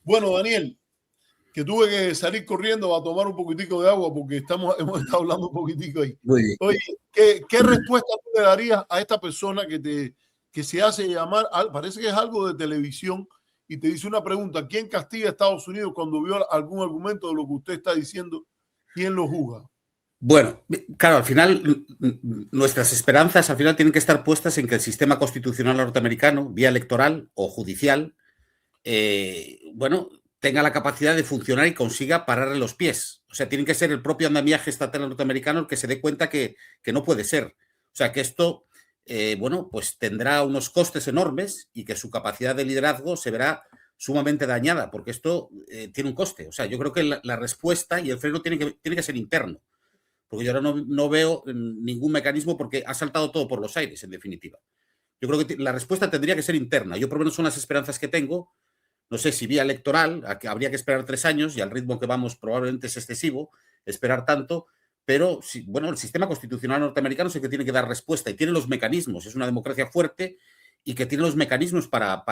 Bueno, Daniel, que tuve que salir corriendo a tomar un poquitico de agua porque hemos estado hablando un poquitico ahí. Muy bien. Oye, ¿qué respuesta tú le darías a esta persona que se hace llamar, parece que es algo de televisión, y te dice una pregunta: ¿quién castiga a Estados Unidos cuando vio algún argumento de lo que usted está diciendo? ¿Quién lo juzga? Bueno, claro, al final nuestras esperanzas al final tienen que estar puestas en que el sistema constitucional norteamericano, vía electoral o judicial, bueno, tenga la capacidad de funcionar y consiga pararle los pies. O sea, tiene que ser el propio andamiaje estatal norteamericano el que se dé cuenta que no puede ser. O sea, que esto, bueno, pues tendrá unos costes enormes y que su capacidad de liderazgo se verá sumamente dañada, porque esto tiene un coste. O sea, yo creo que la respuesta y el freno tiene que ser interno, porque yo ahora no veo ningún mecanismo, porque ha saltado todo por los aires, en definitiva. Yo creo que la respuesta tendría que ser interna. Yo por lo menos son las esperanzas que tengo. No sé si vía electoral, habría que esperar 3 años y al ritmo que vamos probablemente es excesivo esperar tanto, pero bueno, el sistema constitucional norteamericano es el que tiene que dar respuesta y tiene los mecanismos. Es una democracia fuerte y que tiene los mecanismos para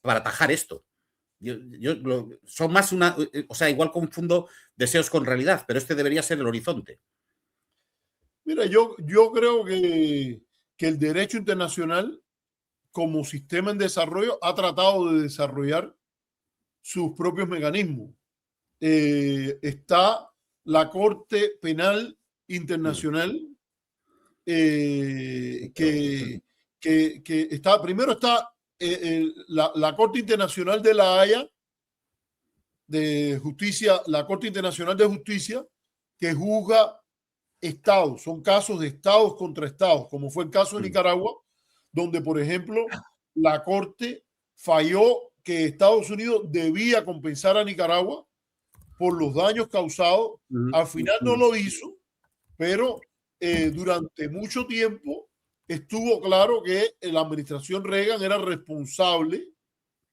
atajar esto. Son más o sea, igual confundo deseos con realidad, pero este debería ser el horizonte. Mira, yo creo que el derecho internacional, como sistema en desarrollo, ha tratado de desarrollar sus propios mecanismos. Está la Corte Penal Internacional, que está, primero está la Corte Internacional de la Haya, de justicia, la Corte Internacional de Justicia, que juzga estados, son casos de estados contra estados, como fue el caso de Nicaragua, donde, por ejemplo, la Corte falló que Estados Unidos debía compensar a Nicaragua por los daños causados. Al final no lo hizo, pero durante mucho tiempo estuvo claro que la administración Reagan era responsable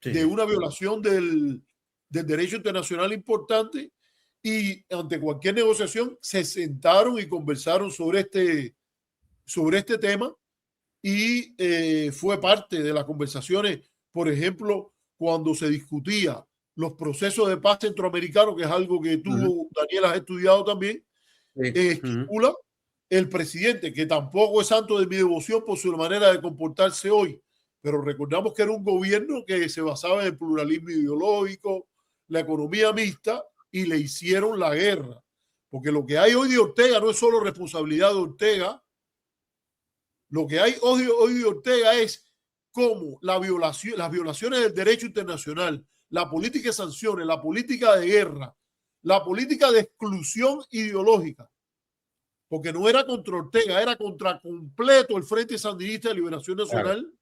de una violación del derecho internacional importante, y ante cualquier negociación se sentaron y conversaron sobre este tema, y fue parte de las conversaciones, por ejemplo, cuando se discutía los procesos de paz centroamericanos, que es algo que tú, Daniel, has estudiado también. Esquipula, el presidente, que tampoco es santo de mi devoción por su manera de comportarse hoy, pero recordamos que era un gobierno que se basaba en el pluralismo ideológico, la economía mixta, y le hicieron la guerra. Porque lo que hay hoy de Ortega no es solo responsabilidad de Ortega. Lo que hay hoy de Ortega es cómo las violaciones del derecho internacional, la política de sanciones, la política de guerra, la política de exclusión ideológica, porque no era contra Ortega, era contra completo el Frente Sandinista de Liberación Nacional,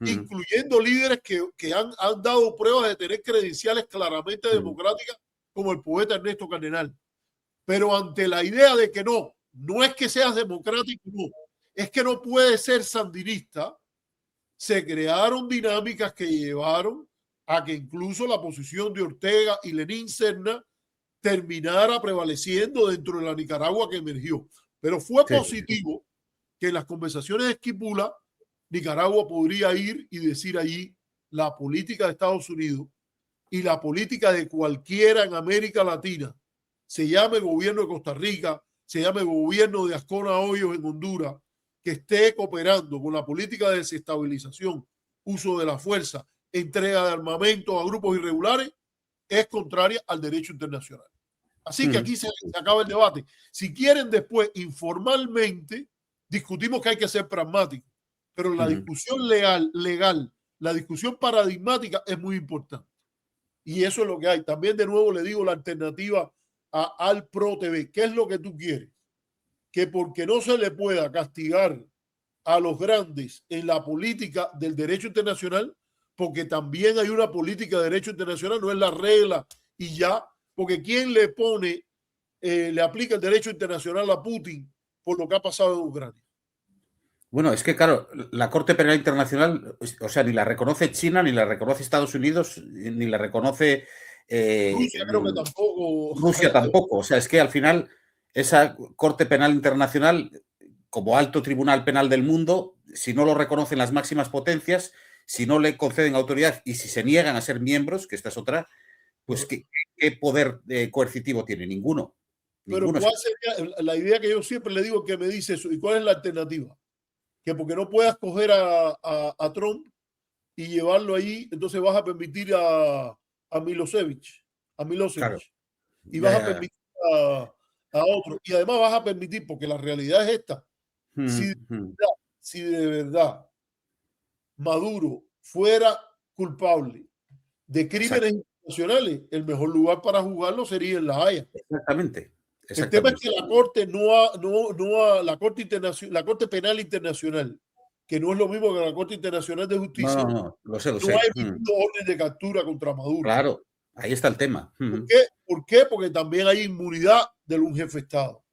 incluyendo líderes que han dado pruebas de tener credenciales claramente democráticas, como el poeta Ernesto Cardenal. Pero ante la idea de que no es que seas democrático, no, es que no puede ser sandinista, se crearon dinámicas que llevaron a que incluso la posición de Ortega y Lenín Serna terminara prevaleciendo dentro de la Nicaragua que emergió. Pero fue positivo que en las conversaciones de Esquipula, Nicaragua podría ir y decir allí la política de Estados Unidos y la política de cualquiera en América Latina, se llame gobierno de Costa Rica, se llame gobierno de Ascona Hoyos en Honduras, que esté cooperando con la política de desestabilización, uso de la fuerza, entrega de armamento a grupos irregulares, es contraria al derecho internacional. Así que aquí se acaba el debate. Si quieren después, informalmente, discutimos que hay que ser pragmáticos, pero la discusión legal, la discusión paradigmática es muy importante. Y eso es lo que hay. También de nuevo le digo la alternativa a Al Pro TV. ¿Qué es lo que tú quieres? Que porque no se le pueda castigar a los grandes en la política del derecho internacional, porque también hay una política de derecho internacional, no es la regla y ya, porque ¿quién le pone, le aplica el derecho internacional a Putin por lo que ha pasado en Ucrania? Bueno, es que claro, la Corte Penal Internacional, o sea, ni la reconoce China, ni la reconoce Estados Unidos, ni la reconoce Rusia creo que tampoco. Rusia tampoco. O sea, es que al final esa Corte Penal Internacional, como alto tribunal penal del mundo, si no lo reconocen las máximas potencias, si no le conceden autoridad y si se niegan a ser miembros, que esta es otra, pues ¿qué poder coercitivo tiene? Ninguno. Pero Ninguno. ¿cuál sería la idea que yo siempre le digo que me dice eso? ¿Y cuál es la alternativa? Que porque no puedas coger a Trump y llevarlo ahí, entonces vas a permitir a Milosevic, Claro. y Ya, vas a ya, ya. permitir a otro. Y además vas a permitir, porque la realidad es esta, si, Mm. si de verdad Maduro fuera culpable de crímenes Exacto. internacionales, el mejor lugar para jugarlo sería en La Haya. Exactamente. El tema es Exactamente. que la Corte la Corte Internacional, la Corte Penal Internacional, que no es lo mismo que la Corte Internacional de No, Justicia, no, no, lo sé, lo no ha sé. emitido orden de captura contra Maduro. Claro, ahí está el tema. ¿Por qué? ¿Por qué? Porque también hay inmunidad de un jefe de Estado.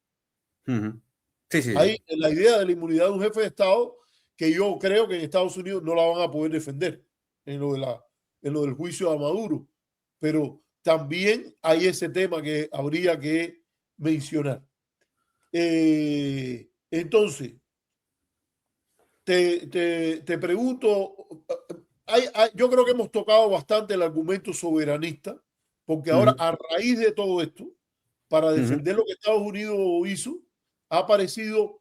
Sí, sí, Hay sí. la idea de la inmunidad de un jefe de Estado que yo creo que en Estados Unidos no la van a poder defender en lo del juicio a Maduro. Pero también hay ese tema que habría que mencionar. Entonces, te pregunto, yo creo que hemos tocado bastante el argumento soberanista, porque ahora a raíz de todo esto, para defender lo que Estados Unidos hizo, ha aparecido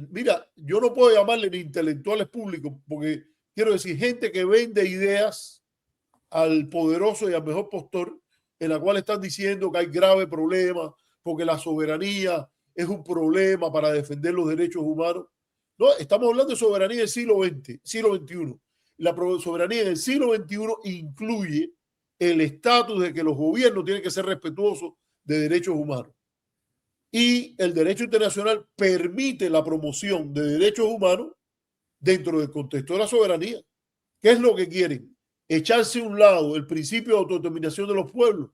mira, yo no puedo llamarle ni intelectuales públicos, porque quiero decir, gente que vende ideas al poderoso y al mejor postor, en la cual están diciendo que hay graves problemas, porque la soberanía es un problema para defender los derechos humanos. No, estamos hablando de soberanía del siglo XX, siglo XXI. La soberanía del siglo XXI incluye el estatus de que los gobiernos tienen que ser respetuosos de derechos humanos. Y el derecho internacional permite la promoción de derechos humanos dentro del contexto de la soberanía. ¿Qué es lo que quieren? Echarse a un lado el principio de autodeterminación de los pueblos.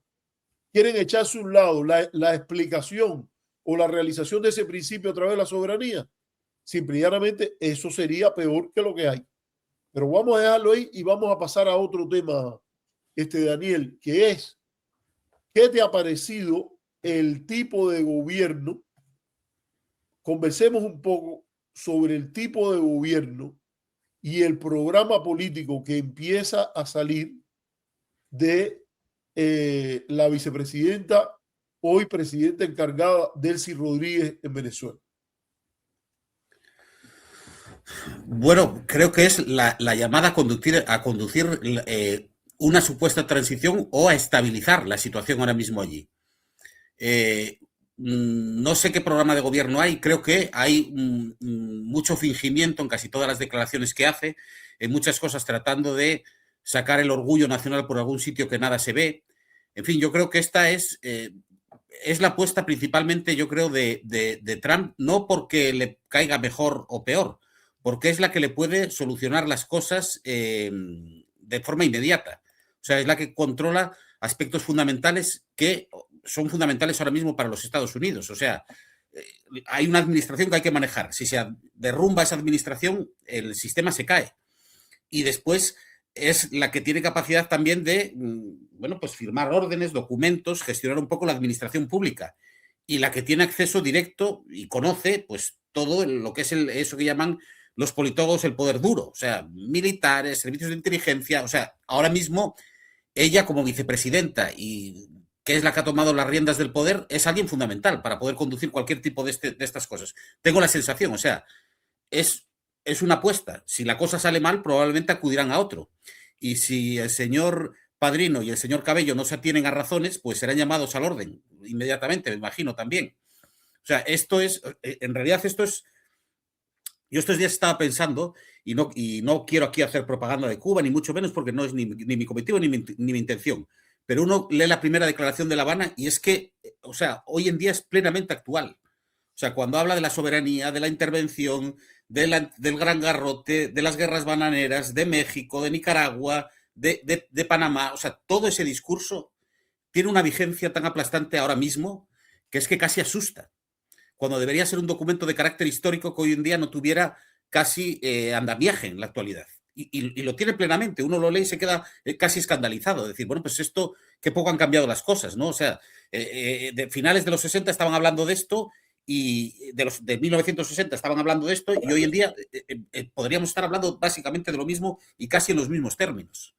Quieren echarse a un lado la explicación o la realización de ese principio a través de la soberanía. Simplemente eso sería peor que lo que hay. Pero vamos a dejarlo ahí y vamos a pasar a otro tema, Daniel, que es, ¿qué te ha parecido el tipo de gobierno? Conversemos un poco sobre el tipo de gobierno y el programa político que empieza a salir de la vicepresidenta, hoy presidenta encargada, Delcy Rodríguez, en Venezuela. Bueno, creo que es la llamada a conducir una supuesta transición o a estabilizar la situación ahora mismo allí. No sé qué programa de gobierno hay, creo que hay mucho fingimiento en casi todas las declaraciones que hace, en muchas cosas tratando de sacar el orgullo nacional por algún sitio que nada se ve. En fin, yo creo que esta es la apuesta principalmente, yo creo, de Trump, no porque le caiga mejor o peor, porque es la que le puede solucionar las cosas de forma inmediata. O sea, es la que controla aspectos fundamentales que son fundamentales ahora mismo para los Estados Unidos. O sea, hay una administración que hay que manejar. Si se derrumba esa administración, el sistema se cae. Y después es la que tiene capacidad también de, bueno, pues firmar órdenes, documentos, gestionar un poco la administración pública. Y la que tiene acceso directo y conoce, pues, todo lo que es eso que llaman los politólogos el poder duro. O sea, militares, servicios de inteligencia. O sea, ahora mismo ella como vicepresidenta y que es la que ha tomado las riendas del poder, es alguien fundamental para poder conducir cualquier tipo de estas cosas. Tengo la sensación, o sea, es una apuesta. Si la cosa sale mal, probablemente acudirán a otro. Y si el señor Padrino y el señor Cabello no se atienen a razones, pues serán llamados al orden inmediatamente, me imagino también. O sea, en realidad esto es Yo estos días estaba pensando, y no quiero aquí hacer propaganda de Cuba, ni mucho menos, porque no es ni mi cometido ni mi intención, pero uno lee la primera declaración de La Habana y es que, o sea, hoy en día es plenamente actual. O sea, cuando habla de la soberanía, de la intervención, del gran garrote, de las guerras bananeras, de México, de Nicaragua, de Panamá, o sea, todo ese discurso tiene una vigencia tan aplastante ahora mismo que es que casi asusta, cuando debería ser un documento de carácter histórico que hoy en día no tuviera casi andamiaje en la actualidad. Y lo tiene plenamente. Uno lo lee y se queda casi escandalizado. Decir, bueno, pues esto, qué poco han cambiado las cosas, ¿no? O sea, de finales de los 60 estaban hablando de esto y de 1960 estaban hablando de esto y hoy en día podríamos estar hablando básicamente de lo mismo y casi en los mismos términos.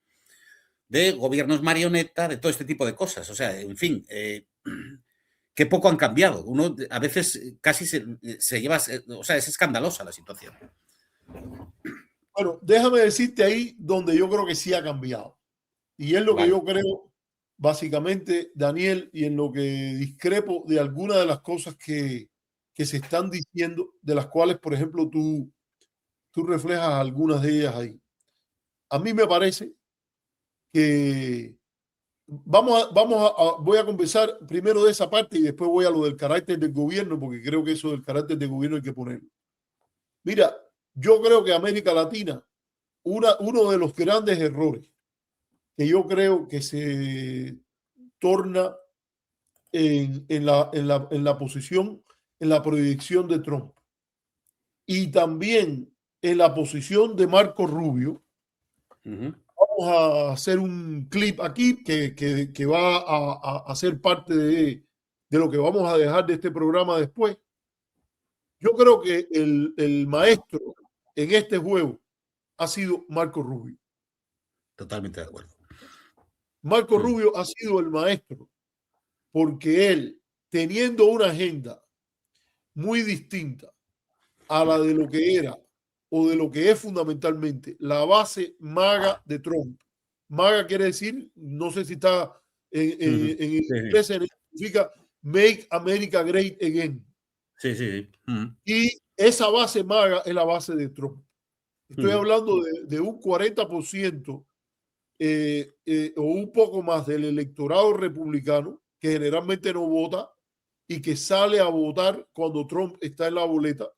De gobiernos marioneta, de todo este tipo de cosas. O sea, en fin, qué poco han cambiado. Uno a veces casi se lleva, o sea, es escandalosa la situación. Bueno, déjame decirte ahí donde yo creo que sí ha cambiado. Y es lo que yo creo, básicamente, Daniel, y en lo que discrepo de algunas de las cosas que se están diciendo, de las cuales, por ejemplo, tú reflejas algunas de ellas ahí. A mí me parece que voy a conversar primero de esa parte y después voy a lo del carácter del gobierno, porque creo que eso del carácter del gobierno hay que ponerlo. Mira, yo creo que América Latina, uno de los grandes errores que yo creo que se torna en la posición, en la proyección de Trump y también en la posición de Marco Rubio. Vamos a hacer un clip aquí que va a ser parte de lo que vamos a dejar de este programa después. Yo creo que el maestro en este juego ha sido Marco Rubio. Totalmente de acuerdo. Marco Rubio ha sido el maestro porque él, teniendo una agenda muy distinta a la de lo que era o de lo que es fundamentalmente la base MAGA de Trump. MAGA quiere decir, no sé si está en inglés, significa Make America Great Again. Sí, sí, sí. Y esa base MAGA es la base de Trump. Estoy hablando de un 40% o un poco más del electorado republicano que generalmente no vota y que sale a votar cuando Trump está en la boleta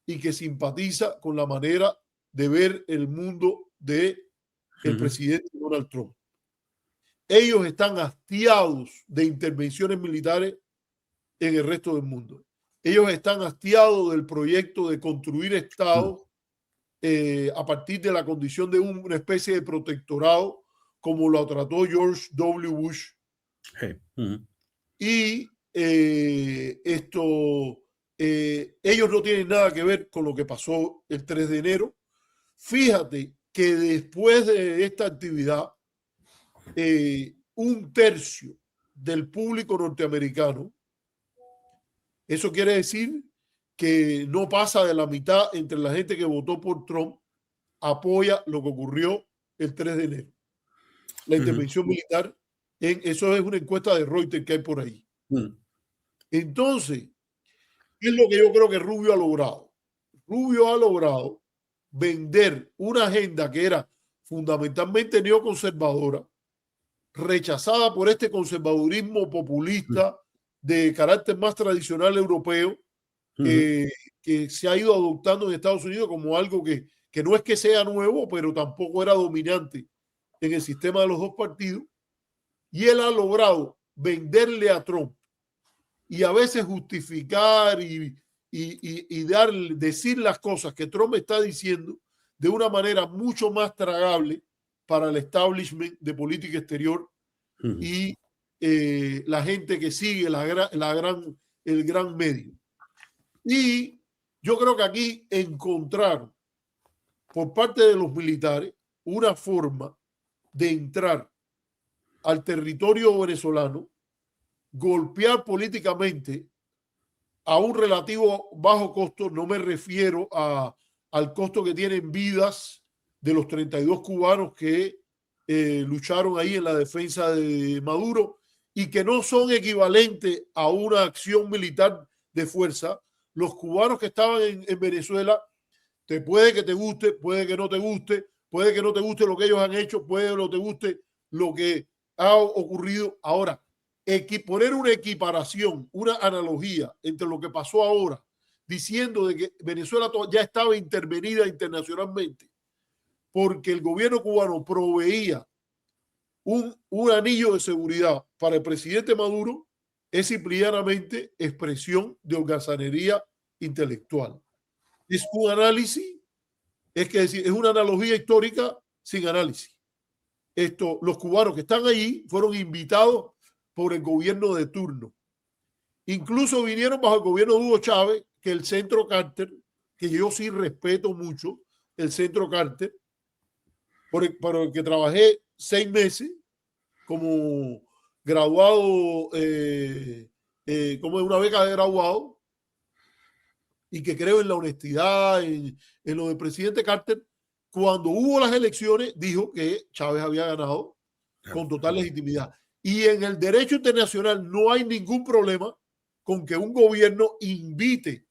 y que simpatiza con la manera de ver el mundo de el presidente Donald Trump. Ellos están hastiados de intervenciones militares en el resto del mundo. Ellos están hastiados del proyecto de construir estados a partir de la condición de una especie de protectorado como lo trató George W. Bush. Y ellos no tienen nada que ver con lo que pasó el 3 de enero. Fíjate que después de esta actividad, un tercio del público norteamericano, eso quiere decir que no pasa de la mitad entre la gente que votó por Trump, apoya lo que ocurrió el 3 de enero. La intervención militar, eso es una encuesta de Reuters que hay por ahí. Entonces, ¿qué es lo que yo creo que Rubio ha logrado? Rubio ha logrado vender una agenda que era fundamentalmente neoconservadora, rechazada por este conservadurismo populista de carácter más tradicional europeo, que se ha ido adoptando en Estados Unidos como algo que no es que sea nuevo, pero tampoco era dominante en el sistema de los dos partidos. Y él ha logrado venderle a Trump y a veces justificar y decir las cosas que Trump está diciendo de una manera mucho más tragable para el establishment de política exterior y la gente que sigue el gran medio. Y yo creo que aquí encontraron por parte de los militares una forma de entrar al territorio venezolano, golpear políticamente a un relativo bajo costo. No me refiero al costo que tienen vidas de los 32 cubanos que lucharon ahí en la defensa de Maduro y que no son equivalentes a una acción militar de fuerza. Los cubanos que estaban en Venezuela puede que te guste, puede que no te guste, puede que no te guste lo que ellos han hecho, puede que no te guste lo que ha ocurrido. Ahora, poner una equiparación, una analogía entre lo que pasó ahora, diciendo de que Venezuela ya estaba intervenida internacionalmente porque el gobierno cubano proveía un anillo de seguridad para el presidente Maduro, es simplemente expresión de holgazanería intelectual. Es un análisis, es que decir, es una analogía histórica sin análisis. Los cubanos que están allí fueron invitados por el gobierno de turno. Incluso vinieron bajo el gobierno de Hugo Chávez, que el Centro Carter, que yo sí respeto mucho, el Centro Carter, por el que trabajé 6 meses como graduado, como una beca de graduado, y que creo en la honestidad, en lo del presidente Carter. Cuando hubo las elecciones, dijo que Chávez había ganado con total legitimidad. Y en el derecho internacional no hay ningún problema con que un gobierno invite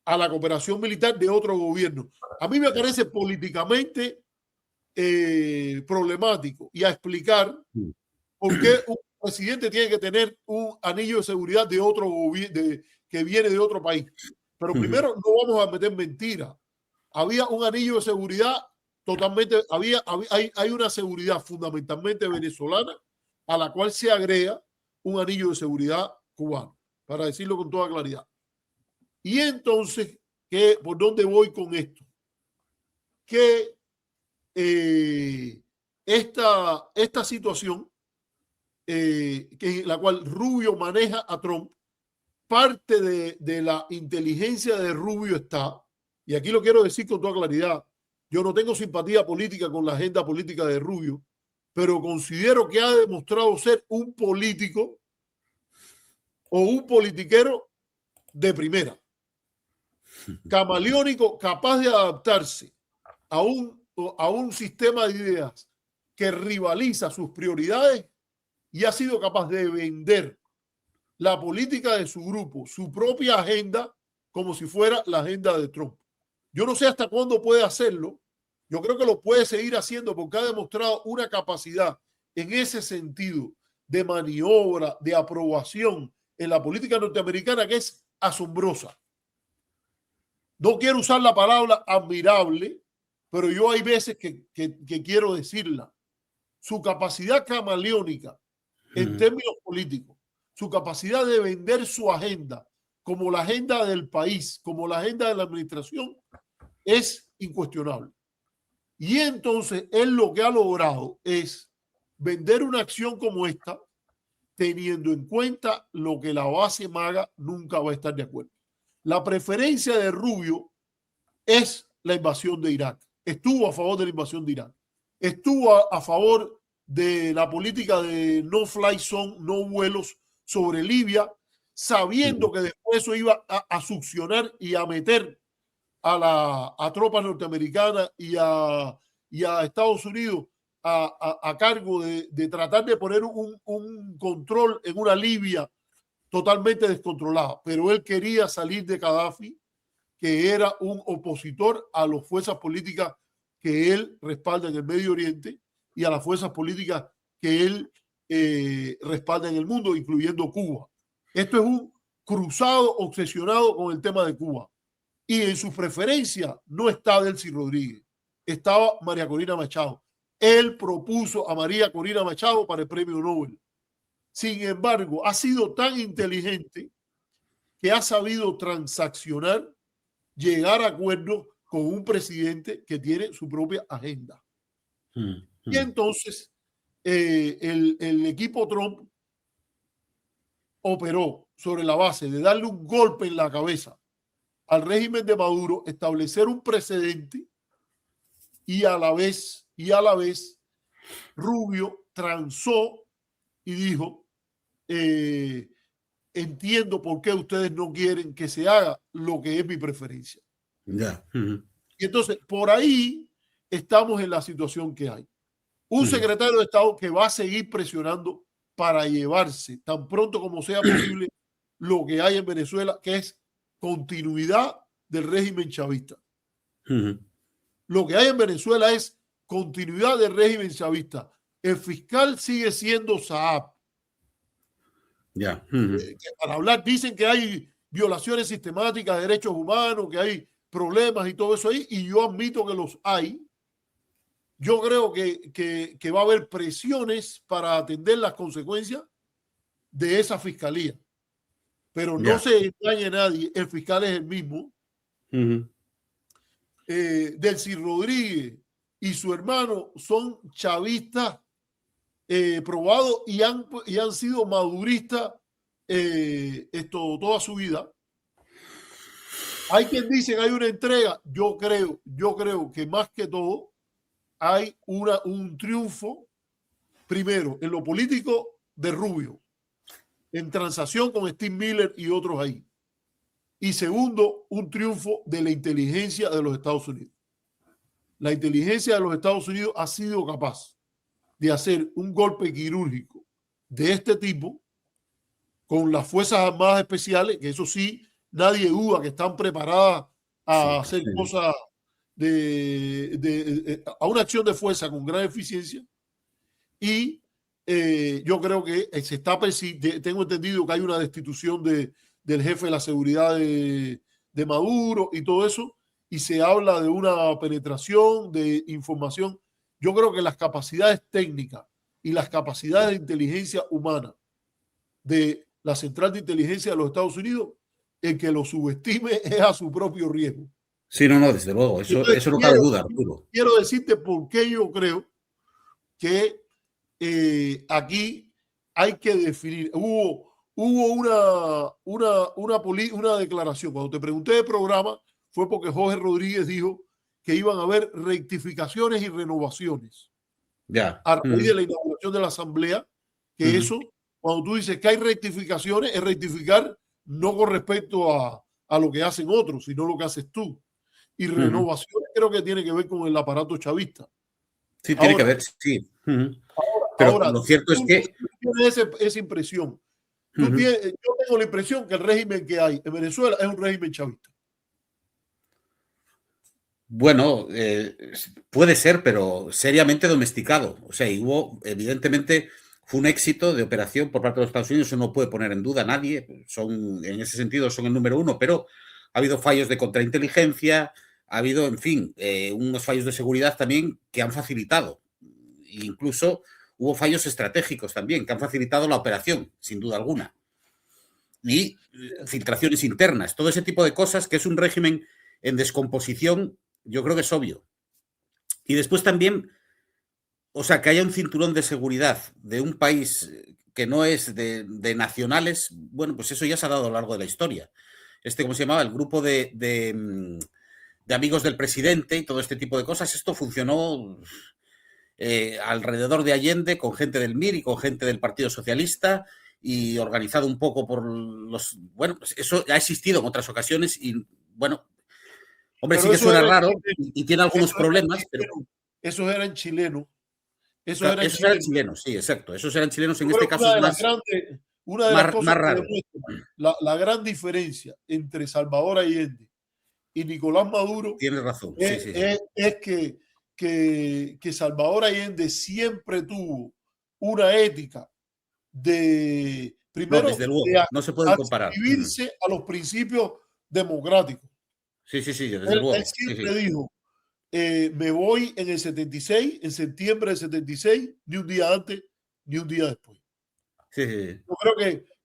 a la cooperación militar de otro gobierno. A mí me parece políticamente problemático y a explicar por qué un presidente tiene que tener un anillo de seguridad de otro gobierno que viene de otro país. Pero primero no vamos a meter mentiras. Había un anillo de seguridad totalmente, hay una seguridad fundamentalmente venezolana a la cual se agrega un anillo de seguridad cubano, para decirlo con toda claridad. Y entonces, ¿por dónde voy con esto? Que esta situación en la cual Rubio maneja a Trump, parte de la inteligencia de Rubio está, y aquí lo quiero decir con toda claridad, yo no tengo simpatía política con la agenda política de Rubio, pero considero que ha demostrado ser un político o un politiquero de primera, camaleónico, capaz de adaptarse a un sistema de ideas que rivaliza sus prioridades y ha sido capaz de vender la política de su grupo, su propia agenda, como si fuera la agenda de Trump. Yo no sé hasta cuándo puede hacerlo. Yo creo que lo puede seguir haciendo porque ha demostrado una capacidad en ese sentido de maniobra, de aprobación en la política norteamericana que es asombrosa. No quiero usar la palabra admirable, pero yo hay veces que quiero decirla. Su capacidad camaleónica en términos políticos, su capacidad de vender su agenda como la agenda del país, como la agenda de la administración, es incuestionable. Y entonces él lo que ha logrado es vender una acción como esta, teniendo en cuenta lo que la base maga nunca va a estar de acuerdo. La preferencia de Rubio es la invasión de Irak. Estuvo a favor de la invasión de Irak. Estuvo a favor de la política de no fly zone, no vuelos sobre Libia, sabiendo que después eso iba a succionar y a meter a tropas norteamericanas y a Estados Unidos a cargo de tratar de poner un control en una Libia totalmente descontrolada. Pero él quería salir de Gaddafi, que era un opositor a las fuerzas políticas que él respalda en el Medio Oriente y a las fuerzas políticas que él respalda en el mundo, incluyendo Cuba. Esto es un cruzado obsesionado con el tema de Cuba. Y en su preferencia no está Delcy Rodríguez, estaba María Corina Machado. Él propuso a María Corina Machado para el premio Nobel. Sin embargo, ha sido tan inteligente que ha sabido transaccionar, llegar a acuerdos con un presidente que tiene su propia agenda. Y entonces el equipo Trump operó sobre la base de darle un golpe en la cabeza al régimen de Maduro, establecer un precedente y a la vez Rubio transó y dijo, entiendo por qué ustedes no quieren que se haga lo que es mi preferencia. Ya. Y entonces, por ahí estamos en la situación que hay. Un secretario de Estado que va a seguir presionando para llevarse tan pronto como sea posible lo que hay en Venezuela, que es continuidad del régimen chavista. Lo que hay en Venezuela es continuidad del régimen chavista. El fiscal sigue siendo Saab. Ya. Para hablar, dicen que hay violaciones sistemáticas de derechos humanos, que hay problemas y todo eso ahí, y yo admito que los hay. Yo creo que va a haber presiones para atender las consecuencias de esa fiscalía. Pero no se engañe nadie, el fiscal es el mismo. Delcy Rodríguez y su hermano son chavistas probados y han sido maduristas toda su vida. Hay quien dice que hay una entrega. Yo creo que más que todo hay un triunfo, primero, en lo político de Rubio, en transacción con Steve Miller y otros ahí. Y segundo, un triunfo de la inteligencia de los Estados Unidos. La inteligencia de los Estados Unidos ha sido capaz de hacer un golpe quirúrgico de este tipo con las Fuerzas Armadas Especiales, que eso sí, nadie duda que están preparadas a hacer cosas a una acción de fuerza con gran eficiencia. Y yo creo que tengo entendido que hay una destitución del jefe de la seguridad de Maduro y todo eso, y se habla de una penetración de información. Yo creo que las capacidades técnicas y las capacidades de inteligencia humana de la Central de Inteligencia de los Estados Unidos, el que lo subestime es a su propio riesgo. Sí, no, desde luego, eso no cabe duda, Arturo. Quiero decirte por qué yo creo que aquí hay que definir. Hubo una declaración. Cuando te pregunté de programa, fue porque Jorge Rodríguez dijo que iban a haber rectificaciones y renovaciones. A raíz de la inauguración de la Asamblea, que eso, cuando tú dices que hay rectificaciones, es rectificar no con respecto a lo que hacen otros, sino lo que haces tú. Y renovaciones creo que tiene que ver con el aparato chavista. Sí, tiene que ver, sí. Pero lo cierto es que... Tú tienes esa impresión. Yo tengo la impresión que el régimen que hay en Venezuela es un régimen chavista. Bueno, puede ser, pero seriamente domesticado. O sea, evidentemente, fue un éxito de operación por parte de los Estados Unidos, eso no puede poner en duda a nadie. En ese sentido, son el número uno, pero ha habido fallos de contrainteligencia, ha habido, en fin, unos fallos de seguridad también que han facilitado. Incluso hubo fallos estratégicos también que han facilitado la operación, sin duda alguna. Y filtraciones internas, todo ese tipo de cosas, que es un régimen en descomposición, yo creo que es obvio. Y después también, o sea, que haya un cinturón de seguridad de un país que no es de nacionales, bueno, pues eso ya se ha dado a lo largo de la historia. ¿Cómo se llamaba? El grupo de amigos del presidente y todo este tipo de cosas, esto funcionó alrededor de Allende, con gente del MIR y con gente del Partido Socialista, y organizado un poco por los... Bueno, pues eso ha existido en otras ocasiones y, bueno, hombre, sí que suena raro y tiene algunos problemas, pero... Esos eran chilenos. Esos eran chilenos, sí, exacto. Esos eran chilenos, en este caso una de las cosas que demuestra la gran diferencia entre Salvador Allende y Nicolás Maduro. Tienes razón, es que Salvador Allende siempre tuvo una ética de, primero, desde luego, no se pueden comparar. Adscribirse a los principios democráticos. Sí, desde luego. Él siempre dijo, me voy en el 76, en septiembre del 76, ni un día antes, ni un día después. Yo creo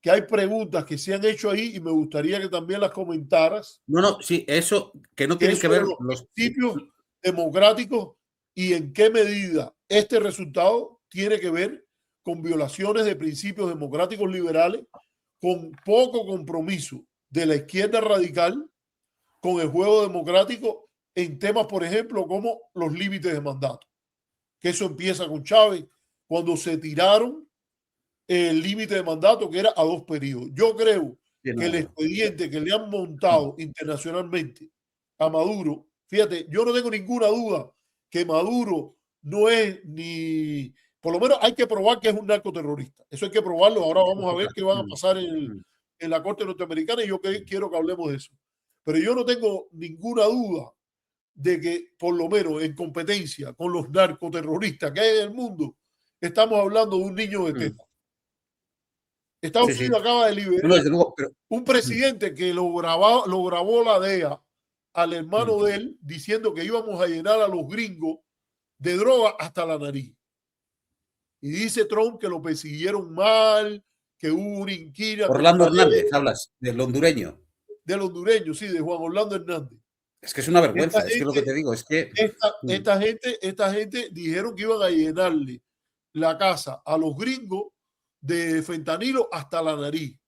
que hay preguntas que se han hecho ahí y me gustaría que también las comentaras. Sí, eso que no tiene que ver los principios democráticos y en qué medida este resultado tiene que ver con violaciones de principios democráticos liberales, con poco compromiso de la izquierda radical con el juego democrático en temas, por ejemplo, como los límites de mandato. Que eso empieza con Chávez, cuando se tiraron el límite de mandato, que era a 2 periodos. Yo creo que el expediente que le han montado internacionalmente a Maduro, fíjate, yo no tengo ninguna duda que Maduro no es ni... Por lo menos hay que probar que es un narcoterrorista. Eso hay que probarlo. Ahora vamos a ver qué van a pasar en la Corte Norteamericana y yo quiero que hablemos de eso. Pero yo no tengo ninguna duda de que por lo menos en competencia con los narcoterroristas que hay en el mundo, estamos hablando de un niño de teta. Estados Sí, sí. Unidos acaba de liberar No, desde luego, pero... un presidente que lo grabó la DEA al hermano de él diciendo que íbamos a llenar a los gringos de droga hasta la nariz. Y dice Trump que lo persiguieron mal, que hubo una inquina Orlando contra él, Hernández, hablas del hondureño. del hondureño, sí, de Juan Orlando Hernández. Es que es una vergüenza, Esta es que es lo que te digo, es que... esta gente dijeron que iban a llenarle la casa a los gringos de fentanilo hasta la nariz.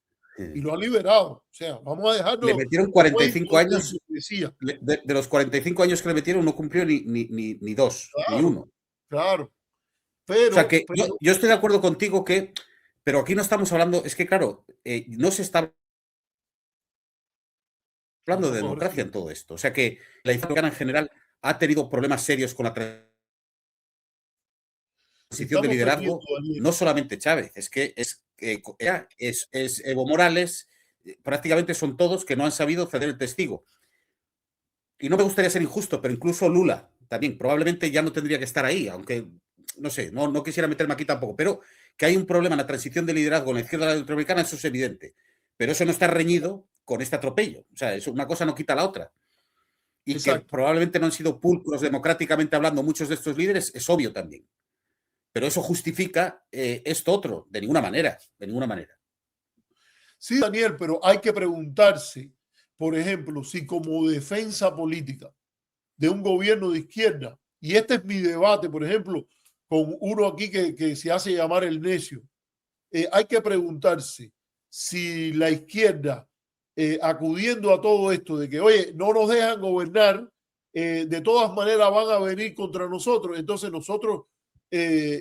Y lo han liberado. O sea, vamos a dejarlo. Le metieron 45 años. De los 45 años que le metieron, no cumplió ni dos, claro, ni uno. Claro. Pero, o sea que yo estoy de acuerdo contigo que, pero aquí no estamos hablando, es que claro, no se está hablando de democracia en todo esto. O sea que la izquierda en general ha tenido problemas serios con la transición de liderazgo, no solamente Chávez, es que es Evo Morales, prácticamente son todos que no han sabido ceder el testigo. Y no me gustaría ser injusto, pero incluso Lula también probablemente ya no tendría que estar ahí, aunque no sé, no quisiera meterme aquí tampoco, pero que hay un problema en la transición de liderazgo en la izquierda latinoamericana, eso es evidente. Pero eso no está reñido con este atropello. O sea, una cosa no quita la otra. Y exacto, que probablemente no han sido pulcros democráticamente hablando muchos de estos líderes, es obvio también. Pero eso justifica esto otro, de ninguna manera, de ninguna manera. Sí, Daniel, pero hay que preguntarse, por ejemplo, si como defensa política de un gobierno de izquierda, y este es mi debate, por ejemplo, con uno aquí que se hace llamar el necio, hay que preguntarse si la izquierda, acudiendo a todo esto de que, oye, no nos dejan gobernar, de todas maneras van a venir contra nosotros, entonces nosotros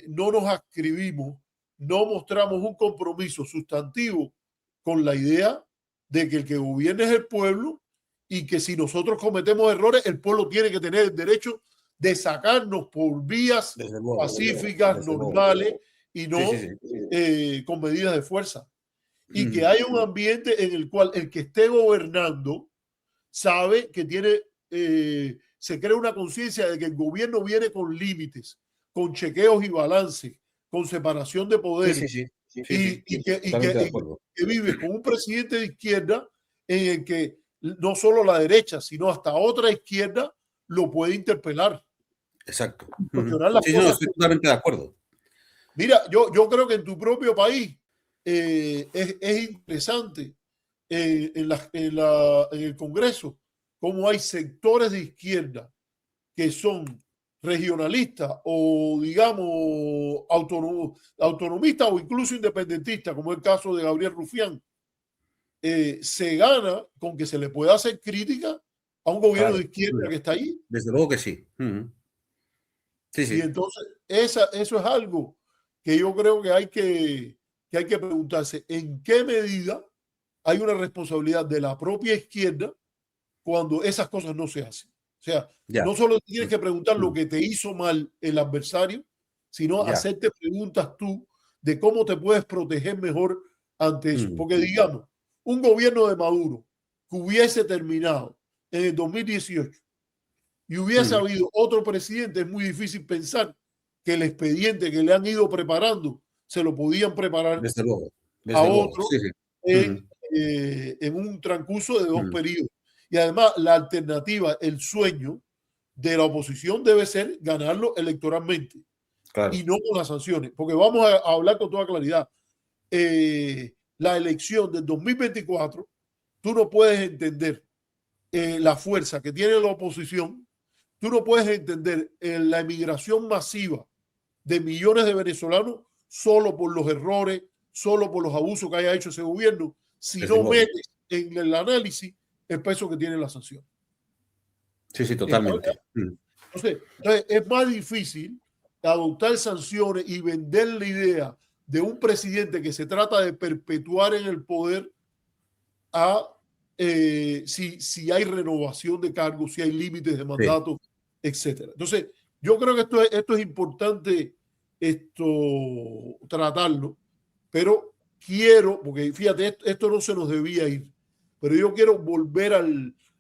no nos adscribimos, no mostramos un compromiso sustantivo con la idea de que el que gobierna es el pueblo y que si nosotros cometemos errores, el pueblo tiene que tener el derecho de sacarnos por vías pacíficas, normales y no con medidas de fuerza. Y que haya un ambiente en el cual el que esté gobernando sabe que tiene, se crea una conciencia de que el gobierno viene con límites, con chequeos y balances, con separación de poderes. Y que vive con un presidente de izquierda en el que no solo la derecha, sino hasta otra izquierda lo puede interpelar. Exacto. Estoy totalmente de acuerdo. Mira, yo creo que en tu propio país es interesante en el Congreso cómo hay sectores de izquierda que son regionalistas o, digamos, autonomistas o incluso independentistas, como es el caso de Gabriel Rufián, se gana con que se le pueda hacer crítica a un gobierno de izquierda que está ahí. Desde luego que sí. Y entonces eso es algo que yo creo que hay que preguntarse en qué medida hay una responsabilidad de la propia izquierda cuando esas cosas no se hacen. O sea, no solo tienes que preguntar lo que te hizo mal el adversario, sino hacerte preguntas tú de cómo te puedes proteger mejor ante eso. Porque digamos, un gobierno de Maduro que hubiese terminado en el 2018 y hubiese habido otro presidente, es muy difícil pensar que el expediente que le han ido preparando se lo podían preparar desde luego, a otro en un transcurso de 2 periodos. Y además la alternativa, el sueño de la oposición debe ser ganarlo electoralmente y no con las sanciones. Porque vamos a hablar con toda claridad. La elección del 2024, tú no puedes entender la fuerza que tiene la oposición, tú no puedes entender la emigración masiva de millones de venezolanos solo por los errores, solo por los abusos que haya hecho ese gobierno, si no metes en el análisis el peso que tiene la sanción. Sí, totalmente. Entonces, es más difícil adoptar sanciones y vender la idea de un presidente que se trata de perpetuar en el poder a si hay renovación de cargos, si hay límites de mandato, etcétera. Entonces, yo creo que esto es importante tratarlo, pero quiero, porque fíjate, esto no se nos debía ir, pero yo quiero volver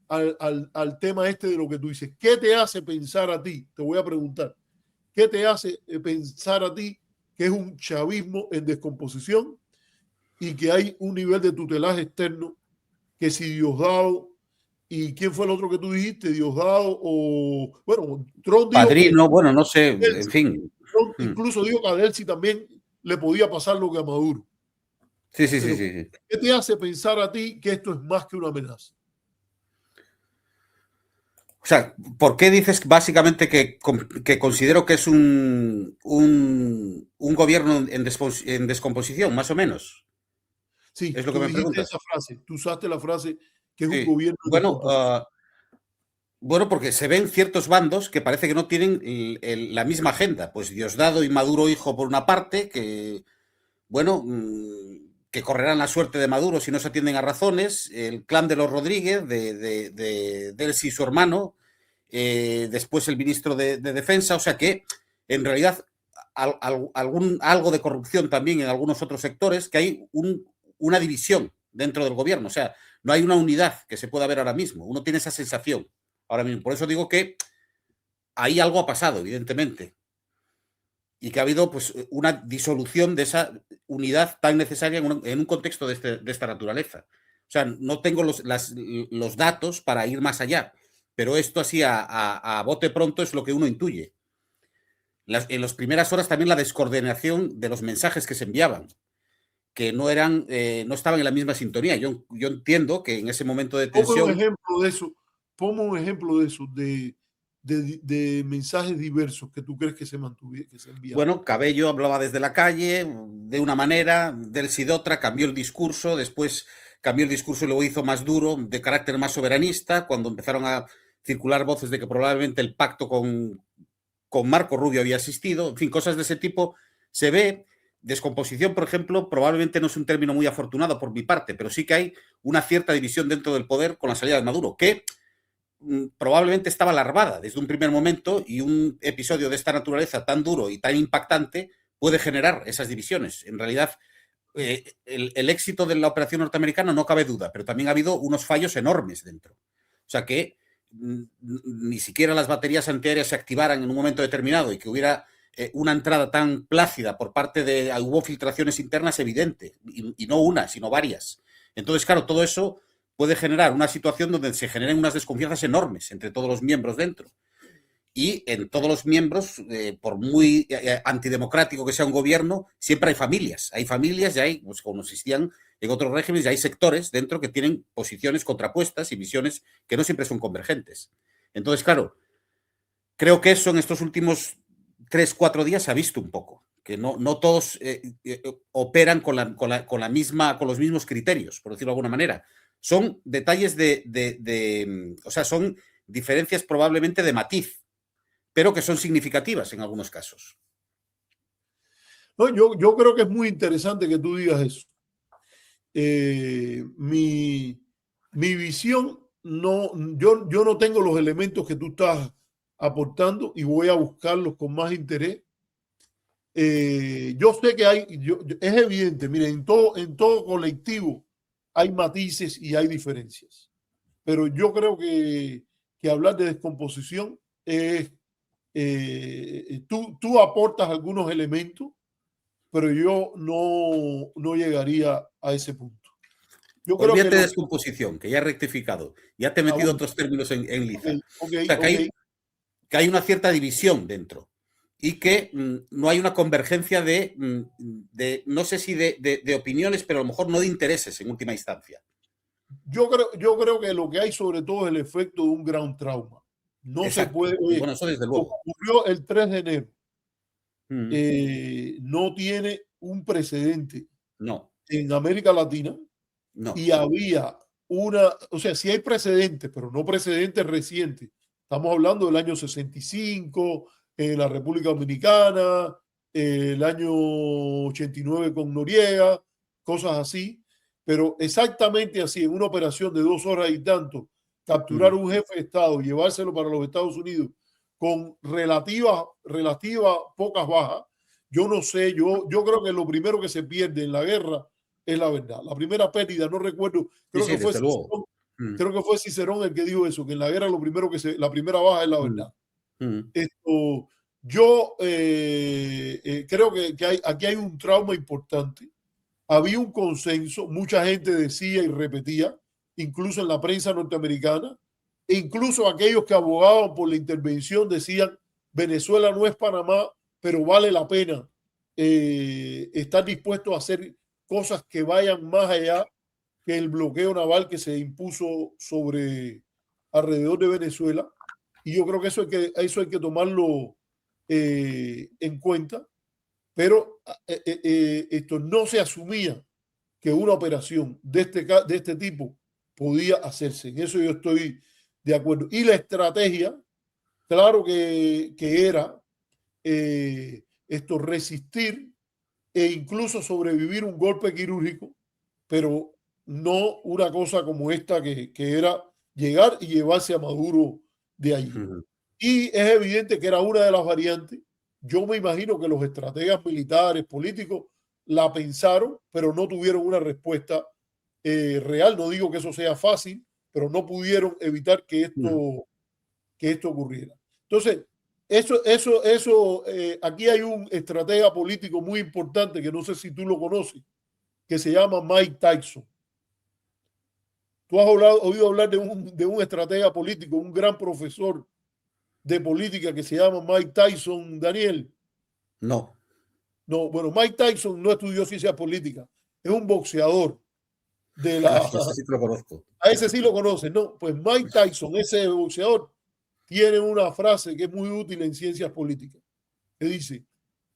al tema este de lo que tú dices. ¿Qué te hace pensar a ti? Te voy a preguntar. ¿Qué te hace pensar a ti que es un chavismo en descomposición y que hay un nivel de tutelaje externo que si Diosdado y quién fue el otro que tú dijiste, Diosdado o, bueno, Trump dijo Padrino, que bueno, no sé, en fin. Trump incluso dijo que a Delcy también le podía pasar lo que a Maduro. Sí, sí, sí, Pero, sí. ¿qué te hace pensar a ti que esto es más que una amenaza? O sea, ¿por qué dices básicamente que considero que es un gobierno en descomposición, más o menos? Sí, Es lo que tú me dijiste esa preguntas. frase, tú usaste la frase que es un Sí. gobierno en Bueno, descomposición. bueno, porque se ven ciertos bandos que parece que no tienen la misma agenda. Pues Diosdado y Maduro hijo por una parte, que, bueno, que correrán la suerte de Maduro si no se atienden a razones. El clan de los Rodríguez, de Delcy y su hermano, después el ministro de Defensa. O sea que, en realidad, algo de corrupción también en algunos otros sectores, que hay una división dentro del gobierno. O sea, no hay una unidad que se pueda ver ahora mismo. Uno tiene esa sensación ahora mismo. Por eso digo que ahí algo ha pasado, evidentemente, y que ha habido pues una disolución de esa unidad tan necesaria en un contexto de esta naturaleza. O sea, no tengo los datos para ir más allá, pero esto así a bote pronto es lo que uno intuye. En las primeras horas también la descoordinación de los mensajes que se enviaban, que no estaban en la misma sintonía. Yo entiendo que en ese momento de Ponme un tensión. ejemplo de eso, ponme un ejemplo de eso, de mensajes diversos que tú crees que se mantuvieron, que se enviaron. Bueno, Cabello hablaba desde la calle de una manera, Delcy de otra, cambió el discurso, después cambió el discurso y lo hizo más duro, de carácter más soberanista, cuando empezaron a circular voces de que probablemente el pacto con Marco Rubio había existido, en fin, cosas de ese tipo. Se ve descomposición, por ejemplo, probablemente no es un término muy afortunado por mi parte, pero sí que hay una cierta división dentro del poder con la salida de Maduro, que probablemente estaba larvada desde un primer momento, y un episodio de esta naturaleza tan duro y tan impactante puede generar esas divisiones. En realidad, el éxito de la operación norteamericana no cabe duda, pero también ha habido unos fallos enormes dentro. O sea que ni siquiera las baterías antiaéreas se activaran en un momento determinado y que hubiera una entrada tan plácida por parte de. Hubo filtraciones internas evidentes, y no una, sino varias. Entonces, claro, todo eso puede generar una situación donde se generen unas desconfianzas enormes entre todos los miembros dentro. Y en todos los miembros, por muy antidemocrático que sea un gobierno, siempre hay familias. Hay familias y hay, pues, como existían en otros regímenes, y hay sectores dentro que tienen posiciones contrapuestas y visiones que no siempre son convergentes. Entonces, claro, creo que eso en estos últimos 3-4 días se ha visto un poco, que no todos operan con los mismos criterios, por decirlo de alguna manera. Son detalles o sea, son diferencias probablemente de matiz, pero que son significativas en algunos casos. No, yo creo que es muy interesante que tú digas eso. Mi visión, yo no tengo los elementos que tú estás aportando y voy a buscarlos con más interés. Yo sé que es evidente, miren, en todo colectivo hay matices y hay diferencias, pero yo creo que hablar de descomposición es, tú aportas algunos elementos, pero yo no llegaría a ese punto. Yo creo que Olvídate de descomposición, que ya he rectificado, ya te he metido bueno, otros términos en liza. okay, O sea, okay. que hay una cierta división dentro, y que no hay una convergencia no sé si de opiniones, pero a lo mejor no de intereses en última instancia. Yo creo que lo que hay sobre todo es el efecto de un gran trauma. No se Exacto. puede, Bueno, eso desde lo que luego. ocurrió el 3 de enero Mm. no tiene un precedente No, en América Latina no. y había o sea, sí hay precedentes, pero no precedentes recientes. Estamos hablando del año 65, en la República Dominicana, el año 89 con Noriega, cosas así, pero exactamente así, en una operación de 2 horas y tanto, capturar un jefe de Estado, llevárselo para los Estados Unidos con relativa pocas bajas. Yo no sé, yo creo que lo primero que se pierde en la guerra es la verdad. La primera pérdida, no recuerdo, Sí, creo sí, que fue desde luego. creo que fue Cicerón el que dijo eso, que en la guerra lo primero la primera baja es la verdad. Yo creo que aquí hay un trauma importante. Había un consenso, mucha gente decía y repetía, incluso en la prensa norteamericana, e incluso aquellos que abogaban por la intervención decían, Venezuela no es Panamá, pero vale la pena estar dispuesto a hacer cosas que vayan más allá que el bloqueo naval que se impuso alrededor de Venezuela. Y yo creo que eso hay que tomarlo en cuenta, pero esto no se asumía que una operación de este tipo podía hacerse. En eso yo estoy de acuerdo. Y la estrategia, claro que era resistir e incluso sobrevivir un golpe quirúrgico, pero no una cosa como esta que era llegar y llevarse a Maduro de allí. Y es evidente que era una de las variantes. Yo me imagino que los estrategas militares, políticos, la pensaron, pero no tuvieron una respuesta real. No digo que eso sea fácil, pero no pudieron evitar que esto ocurriera. Entonces, aquí hay un estratega político muy importante que no sé si tú lo conoces, que se llama Mike Tyson. ¿Tú has oído hablar de un estratega político, un gran profesor de política que se llama Mike Tyson, Daniel? No. No, bueno, Mike Tyson no estudió ciencia política, es un boxeador de la... Ese sí que lo conozco. A ese sí lo conoces, ¿no? Pues Mike Tyson, ese boxeador, tiene una frase que es muy útil en ciencias políticas, que dice,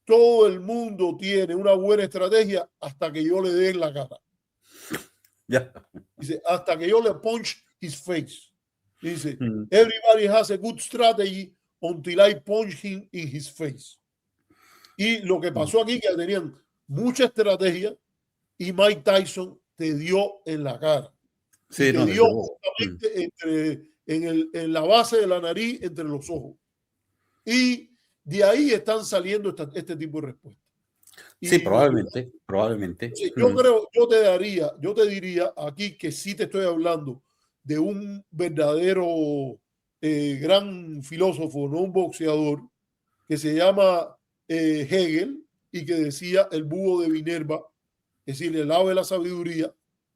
todo el mundo tiene una buena estrategia hasta que yo le dé en la cara. Yeah. Dice, hasta que yo le punch his face. Dice, everybody has a good strategy until I punch him in his face. Y lo que pasó aquí, que tenían mucha estrategia y Mike Tyson te dio en la cara. Sí, te dio justamente en la base de la nariz, entre los ojos. Y de ahí están saliendo este tipo de respuestas. Sí, probablemente. Entonces, yo te diría aquí que sí te estoy hablando de un verdadero gran filósofo, no un boxeador, que se llama Hegel y que decía el búho de Minerva, es decir, el ave de la sabiduría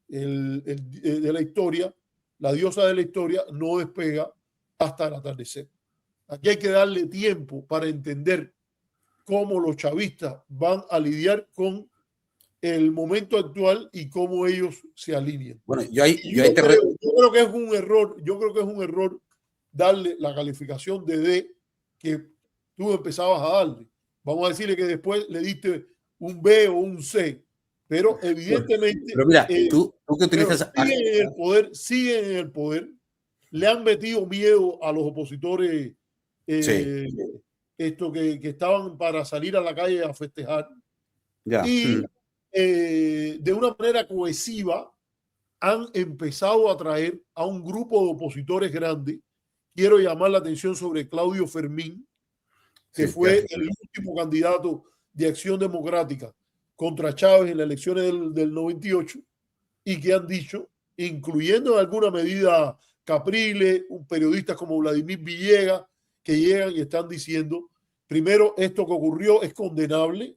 de la historia, la diosa de la historia no despega hasta el atardecer. Aquí hay que darle tiempo para entender cómo los chavistas van a lidiar con el momento actual y cómo ellos se alinean. Bueno, yo creo que es un error darle la calificación de D que tú empezabas a darle. Vamos a decirle que después le diste un B o un C, pero evidentemente pero mira, tú que utilizas siguen en el poder, le han metido miedo a los opositores que estaban para salir a la calle a festejar. Y de una manera cohesiva han empezado a atraer a un grupo de opositores grandes. Quiero llamar la atención sobre Claudio Fermín, que fue el último candidato de Acción Democrática contra Chávez en las elecciones del 98 y que han dicho, incluyendo en alguna medida Capriles, periodistas como Vladimir Villegas, que llegan y están diciendo, primero, esto que ocurrió es condenable.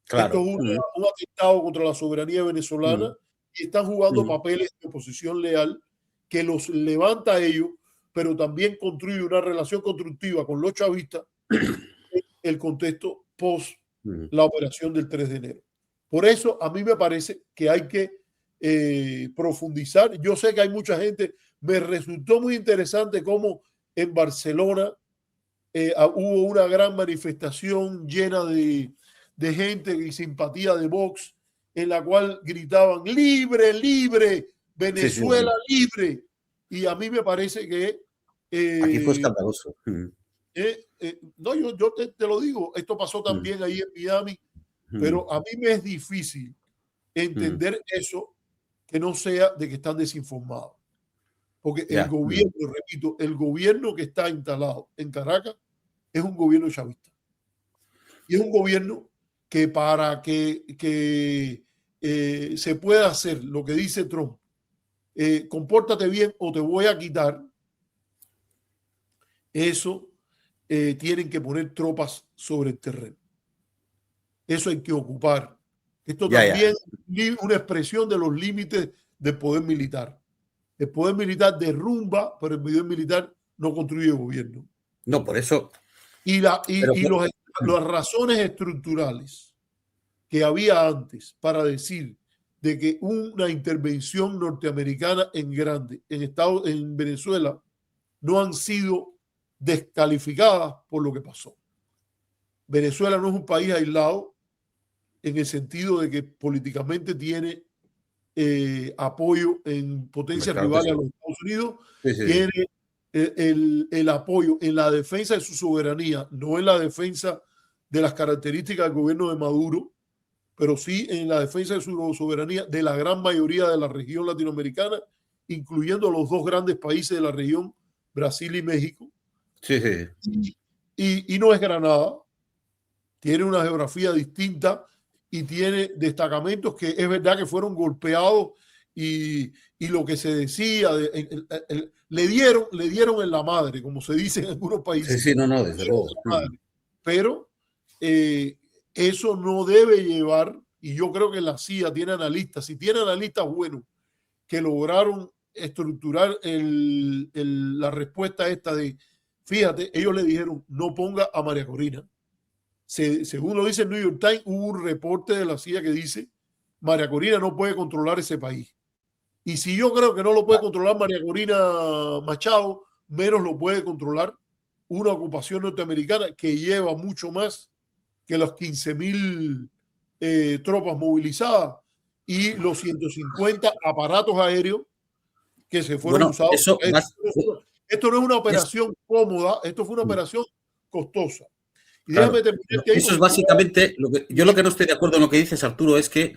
Claro. Esto es un atentado contra la soberanía venezolana y están jugando papeles de oposición leal que los levanta a ellos, pero también construye una relación constructiva con los chavistas en el contexto post la operación del 3 de enero. Por eso a mí me parece que hay que profundizar. Yo sé que hay mucha gente, me resultó muy interesante cómo en Barcelona hubo una gran manifestación llena de gente y simpatía de Vox, en la cual gritaban libre, libre, Venezuela libre. Y a mí me parece que... aquí fue escandaloso. No, yo te lo digo, esto pasó también ahí en Miami, pero a mí me es difícil entender eso que no sea de que están desinformados. Porque el gobierno, repito, el gobierno que está instalado en Caracas es un gobierno chavista. Y es un gobierno que para que se pueda hacer lo que dice Trump, compórtate bien o te voy a quitar, eso tienen que poner tropas sobre el terreno. Eso hay que ocupar. Esto también es una expresión de los límites del poder militar. El poder militar derrumba, pero el poder militar no construye gobierno. No, por eso. Y las razones estructurales que había antes para decir de que una intervención norteamericana en grande en Venezuela no han sido descalificadas por lo que pasó. Venezuela no es un país aislado en el sentido de que políticamente tiene apoyo en potencias rivales a los Estados Unidos, tiene el apoyo en la defensa de su soberanía, no en la defensa de las características del gobierno de Maduro, pero sí en la defensa de su soberanía de la gran mayoría de la región latinoamericana, incluyendo los dos grandes países de la región, Brasil y México. Y no es Granada, tiene una geografía distinta y tiene destacamentos que es verdad que fueron golpeados y lo que se decía, le dieron en la madre, como se dice en algunos países. Sí, no, desde luego. Pero eso no debe llevar, y yo creo que la CIA tiene analistas, si tiene analistas buenos que lograron estructurar la respuesta esta de, fíjate, ellos le dijeron, no ponga a María Corina. Según lo dice el New York Times, hubo un reporte de la CIA que dice María Corina no puede controlar ese país. Y si yo creo que no lo puede controlar María Corina Machado, menos lo puede controlar una ocupación norteamericana que lleva mucho más que los 15.000 tropas movilizadas y los 150 aparatos aéreos que se fueron usados. Esto no es una operación cómoda, esto fue una operación costosa. Claro. Eso es básicamente lo que no estoy de acuerdo en lo que dices, Arturo, es que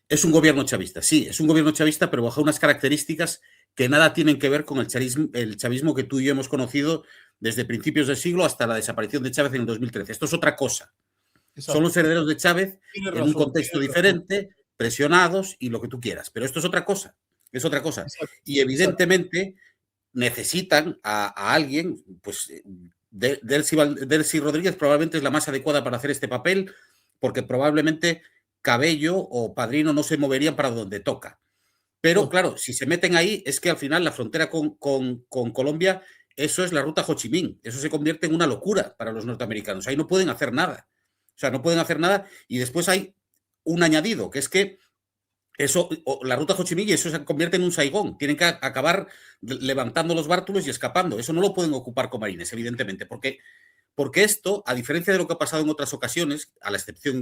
es un gobierno chavista. Sí, es un gobierno chavista, pero bajo unas características que nada tienen que ver con el chavismo que tú y yo hemos conocido desde principios del siglo hasta la desaparición de Chávez en el 2013. Esto es otra cosa. Exacto. Son los herederos de Chávez en un contexto diferente, presionados y lo que tú quieras. Pero esto es otra cosa. Es otra cosa. Exacto. Y evidentemente necesitan a alguien, pues Delcy Rodríguez probablemente es la más adecuada para hacer este papel, porque probablemente Cabello o Padrino no se moverían para donde toca. Pero claro, si se meten ahí, es que al final la frontera con Colombia, eso es la ruta Ho Chi Minh. Eso se convierte en una locura para los norteamericanos. Ahí no pueden hacer nada. O sea, no pueden hacer nada. Y después hay un añadido, que es que eso, la ruta Ho Chi Minh, eso se convierte en un Saigón. Tienen que acabar levantando los bártulos y escapando. Eso no lo pueden ocupar con marines, evidentemente, porque esto, a diferencia de lo que ha pasado en otras ocasiones,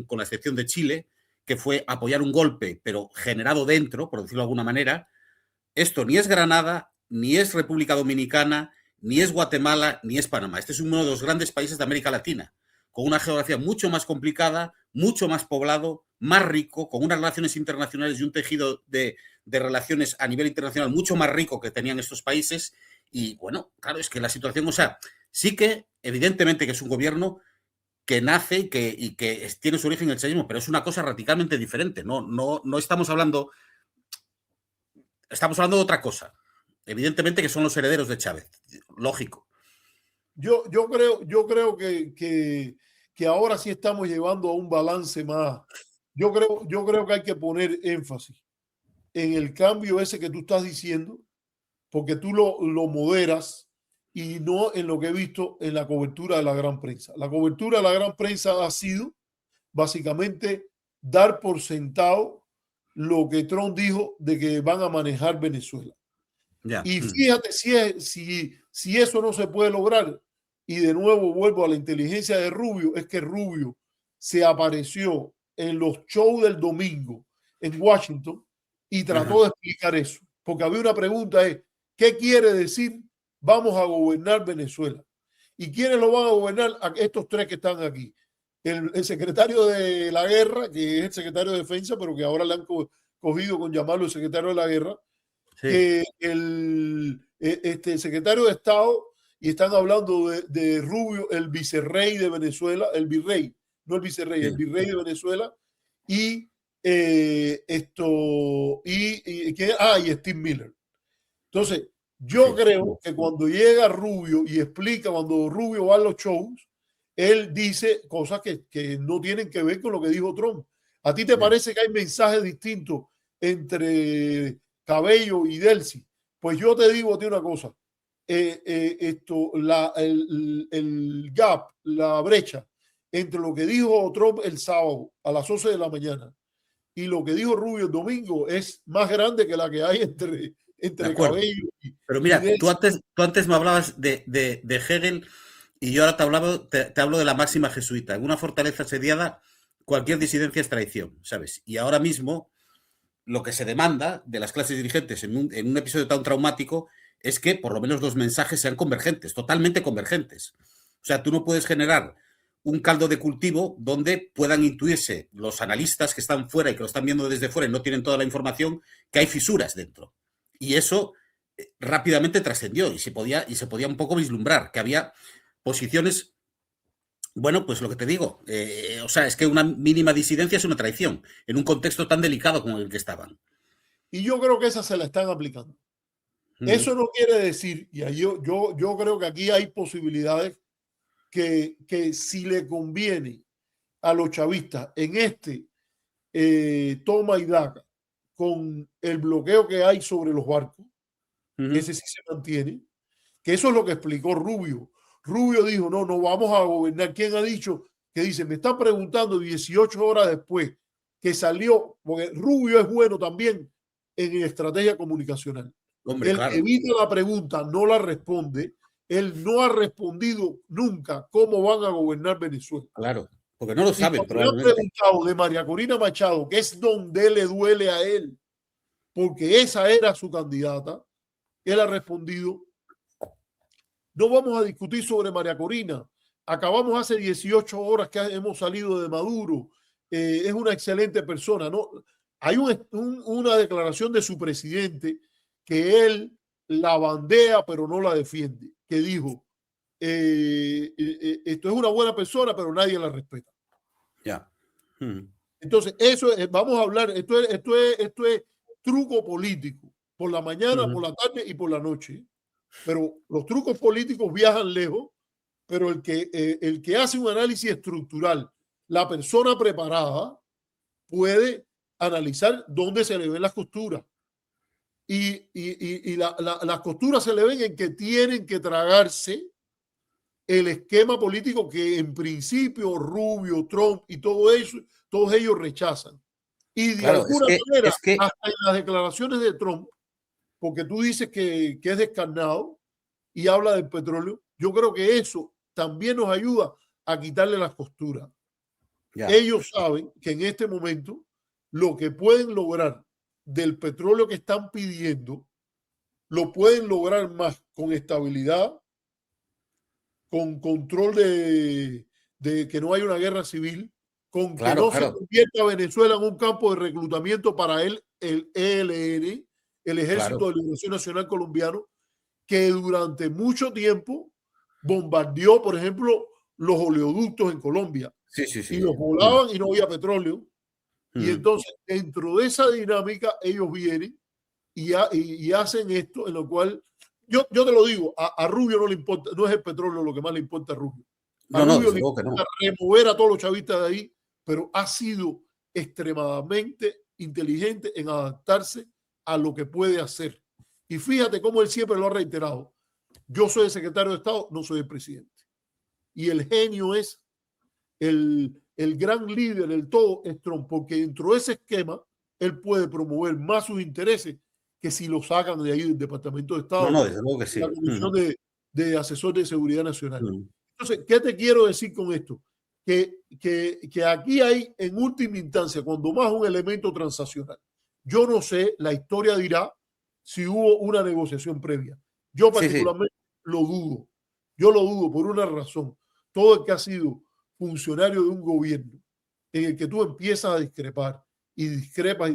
con la excepción de Chile, que fue apoyar un golpe, pero generado dentro, por decirlo de alguna manera, esto ni es Granada, ni es República Dominicana, ni es Guatemala, ni es Panamá. Este es uno de los grandes países de América Latina, con una geografía mucho más complicada, mucho más poblado, más rico, con unas relaciones internacionales y un tejido de relaciones a nivel internacional mucho más rico que tenían estos países. Y bueno, claro, es que la situación, o sea, sí que evidentemente que es un gobierno que nace y que tiene su origen en el chavismo, pero es una cosa radicalmente diferente. No estamos hablando de otra cosa. Evidentemente que son los herederos de Chávez, lógico. Yo creo que ahora sí estamos llevando a un balance más. Yo creo que hay que poner énfasis en el cambio ese que tú estás diciendo, porque tú lo moderas y no en lo que he visto en la cobertura de la gran prensa. La cobertura de la gran prensa ha sido básicamente dar por sentado lo que Trump dijo de que van a manejar Venezuela. Yeah. Y fíjate si eso no se puede lograr, y de nuevo vuelvo a la inteligencia de Rubio, es que Rubio se apareció en los shows del domingo en Washington y trató de explicar eso, porque había una pregunta, ¿qué quiere decir vamos a gobernar Venezuela? ¿Y quiénes lo van a gobernar? Estos tres que están aquí. El secretario de la guerra, que es el secretario de defensa, pero que ahora le han cogido con llamarlo el secretario de la guerra, sí. El secretario de Estado, y están hablando de Rubio, el vicerrey de Venezuela, el virrey, no el vicerrey, sí. El virrey de Venezuela, y Steve Miller. Entonces, yo Sí. creo que cuando llega Rubio y explica, cuando Rubio va a los shows, él dice cosas que no tienen que ver con lo que dijo Trump. ¿A ti te parece que hay mensajes distintos entre Cabello y Delcy? Pues yo te digo a ti una cosa. El gap, la brecha entre lo que dijo Trump el sábado a las 11 de la mañana y lo que dijo Rubio el domingo es más grande que la que hay De entre acuerdo. Cabello Pero y mira, Delcy. tú antes me hablabas de Hegel y yo ahora te hablo de la máxima jesuita. En una fortaleza asediada, cualquier disidencia es traición, ¿sabes? Y ahora mismo lo que se demanda de las clases dirigentes en un episodio tan traumático es que por lo menos los mensajes sean convergentes, totalmente convergentes. O sea, tú no puedes generar un caldo de cultivo donde puedan intuirse los analistas que están fuera y que lo están viendo desde fuera y no tienen toda la información, que hay fisuras dentro. Y eso rápidamente trascendió y se podía un poco vislumbrar que había posiciones. Bueno, pues lo que te digo, o sea, es que una mínima disidencia es una traición en un contexto tan delicado como el que estaban. Y yo creo que esas se la están aplicando. Eso no quiere decir, y yo creo que aquí hay posibilidades que si le conviene a los chavistas en este toma y daca con el bloqueo que hay sobre los barcos, ese sí se mantiene, que eso es lo que explicó Rubio. Rubio dijo, no, no vamos a gobernar. ¿Quién ha dicho? Que dice, me está preguntando 18 horas después que salió, porque Rubio es bueno también en estrategia comunicacional. Hombre, Él claro, evita la pregunta, no la responde. Él no ha respondido nunca cómo van a gobernar Venezuela. claro, porque no lo Y saben cuando le han probablemente. preguntado de María Corina Machado, que es donde le duele a él, porque esa era su candidata, él ha respondido, no vamos a discutir sobre María Corina. Acabamos hace 18 horas que hemos salido de Maduro. Es una excelente persona. ¿No? Hay una declaración de su presidente que él la bandea, pero no la defiende, que dijo, esto es una buena persona, pero nadie la respeta. Ya. Entonces, eso es, vamos a hablar, esto es truco político, por la mañana, por la tarde y por la noche. Pero los trucos políticos viajan lejos, pero el que hace un análisis estructural, la persona preparada, puede analizar dónde se le ven las costuras. Y las costuras se le ven en que tienen que tragarse el esquema político que en principio Rubio, Trump y todo eso, todos ellos rechazan. Y de Claro, alguna manera, es que, hasta en las declaraciones de Trump, porque tú dices que es descarnado y habla del petróleo, yo creo que eso también nos ayuda a quitarle las costuras. ya, Ellos saben que en este momento lo que pueden lograr del petróleo que están pidiendo, lo pueden lograr más con estabilidad, con control de que no haya una guerra civil, con que claro, no se claro, convierta Venezuela en un campo de reclutamiento para el ELN, el Ejército claro. de Liberación Nacional Colombiano, que durante mucho tiempo bombardeó, por ejemplo, los oleoductos en Colombia Sí, sí, y sí. los volaban y no había petróleo. Y Mm. entonces, dentro de esa dinámica, ellos vienen y hacen esto, en lo cual, yo te lo digo, a Rubio no le importa, no es el petróleo lo que más le importa a Rubio. A No, no, Rubio desde le luego que importa no. remover a todos los chavistas de ahí, pero ha sido extremadamente inteligente en adaptarse a lo que puede hacer. Y fíjate cómo él siempre lo ha reiterado. Yo soy el secretario de Estado, no soy el presidente. Y el genio es el gran líder, el todo es Trump, porque dentro de ese esquema él puede promover más sus intereses que si lo sacan de ahí del Departamento de No, Estado, no, desde luego que la sí. Comisión de Asesor de Seguridad Nacional. Mm. Entonces, ¿qué te quiero decir con esto? Que aquí hay, en última instancia, cuando más un elemento transaccional. Yo no sé, la historia dirá si hubo una negociación previa. Yo Sí, sí, particularmente lo dudo. Yo lo dudo por una razón. Todo el que ha sido funcionario de un gobierno en el que tú empiezas a discrepar y discrepas,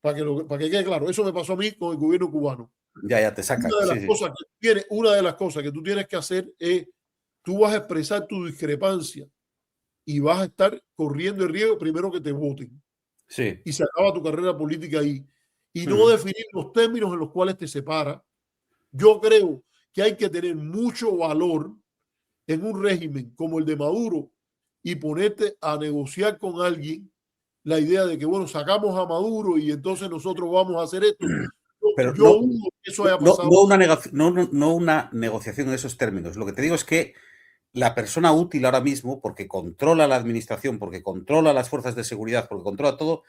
para que quede claro, eso me pasó a mí con el gobierno cubano. ya, ya te sacan. Sí, sí. Una de las cosas que tú tienes que hacer es, tú vas a expresar tu discrepancia y vas a estar corriendo el riesgo primero que te voten Sí, y se acaba tu carrera política ahí. y no definir los términos en los cuales te separa. Yo creo que hay que tener mucho valor en un régimen como el de Maduro y ponerte a negociar con alguien la idea de que, bueno, sacamos a Maduro y entonces nosotros vamos a hacer esto. Pero Yo dudo que eso haya pasado. No una negociación en esos términos. Lo que te digo es que la persona útil ahora mismo, porque controla la administración, porque controla las fuerzas de seguridad, porque controla todo,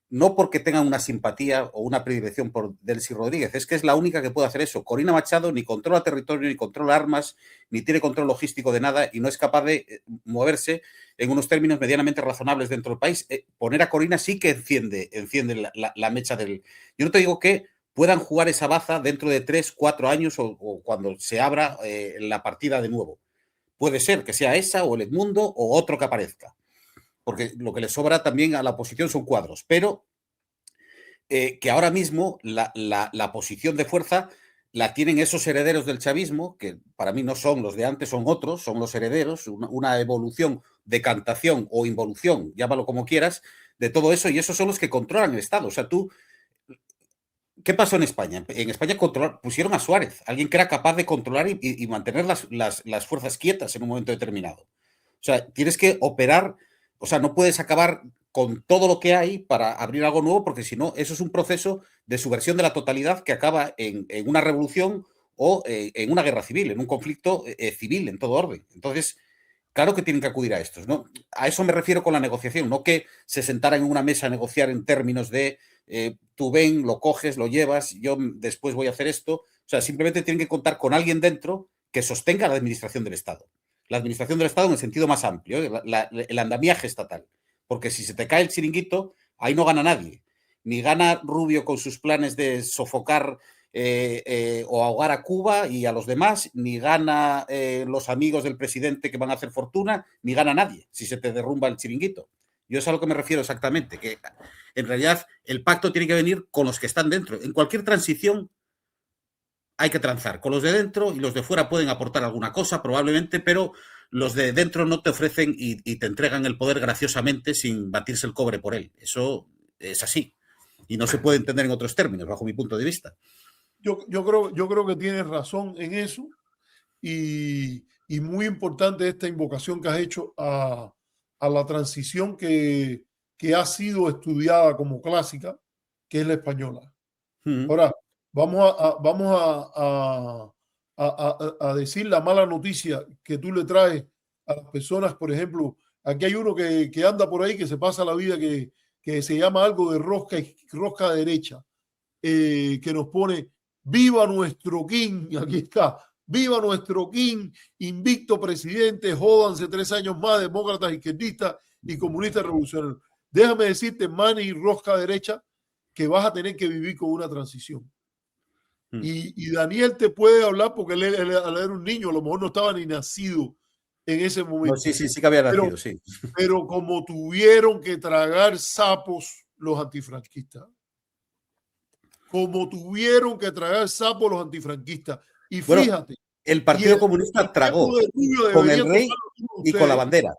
no porque tengan una simpatía o una predilección por Delcy Rodríguez, es que es la única que puede hacer eso. Corina Machado ni controla territorio, ni controla armas, ni tiene control logístico de nada y no es capaz de moverse en unos términos medianamente razonables dentro del país. Poner a Corina sí que enciende la mecha del... Yo no te digo que puedan jugar esa baza dentro de 3, 4 años o cuando se abra la partida de nuevo. Puede ser que sea esa o el Edmundo o otro que aparezca. Porque lo que le sobra también a la oposición son cuadros, pero que ahora mismo la posición de fuerza la tienen esos herederos del chavismo, que para mí no son los de antes, son otros, son los herederos, una evolución, decantación o involución, llámalo como quieras, de todo eso, y esos son los que controlan el Estado. O sea, tú, ¿qué pasó en España? En España pusieron a Suárez, alguien que era capaz de controlar y mantener las fuerzas quietas en un momento determinado. O sea, tienes que operar, o sea, no puedes acabar con todo lo que hay para abrir algo nuevo, porque si no, eso es un proceso de subversión de la totalidad que acaba en una revolución o en una guerra civil, en un conflicto civil en todo orden. Entonces, claro que tienen que acudir a estos, ¿no? A eso me refiero con la negociación, no que se sentaran en una mesa a negociar en términos de tú ven, lo coges, lo llevas, yo después voy a hacer esto. O sea, simplemente tienen que contar con alguien dentro que sostenga la administración del Estado. La administración del Estado en el sentido más amplio, el andamiaje estatal. Porque si se te cae el chiringuito, ahí no gana nadie. Ni gana Rubio con sus planes de sofocar o ahogar a Cuba y a los demás, ni gana los amigos del presidente que van a hacer fortuna, ni gana nadie si se te derrumba el chiringuito. Yo es a lo que me refiero exactamente, que en realidad el pacto tiene que venir con los que están dentro. En cualquier transición hay que transar con los de dentro y los de fuera pueden aportar alguna cosa probablemente, pero los de dentro no te ofrecen y te entregan el poder graciosamente sin batirse el cobre por él. Eso es así y no se puede entender en otros términos, bajo mi punto de vista. Yo creo que tienes razón en eso y muy importante esta invocación que has hecho a la transición que ha sido estudiada como clásica, que es la española. Ahora, vamos a decir la mala noticia que tú le traes a las personas. Por ejemplo, aquí hay uno que anda por ahí que se pasa la vida que se llama algo de rosca derecha, que nos pone viva nuestro King, aquí está, viva nuestro King, invicto presidente, jódanse 3 años más, demócratas, izquierdistas y comunistas revolucionarios. Déjame decirte, Manny Rosca derecha, que vas a tener que vivir con una transición. Y Daniel te puede hablar porque él era un niño, a lo mejor no estaba ni nacido en ese momento. No, sí que había nacido, sí. Pero como tuvieron que tragar sapos los antifranquistas, como tuvieron que tragar sapos los antifranquistas. Y fíjate, bueno, el Partido Comunista tragó con el rey y con la bandera.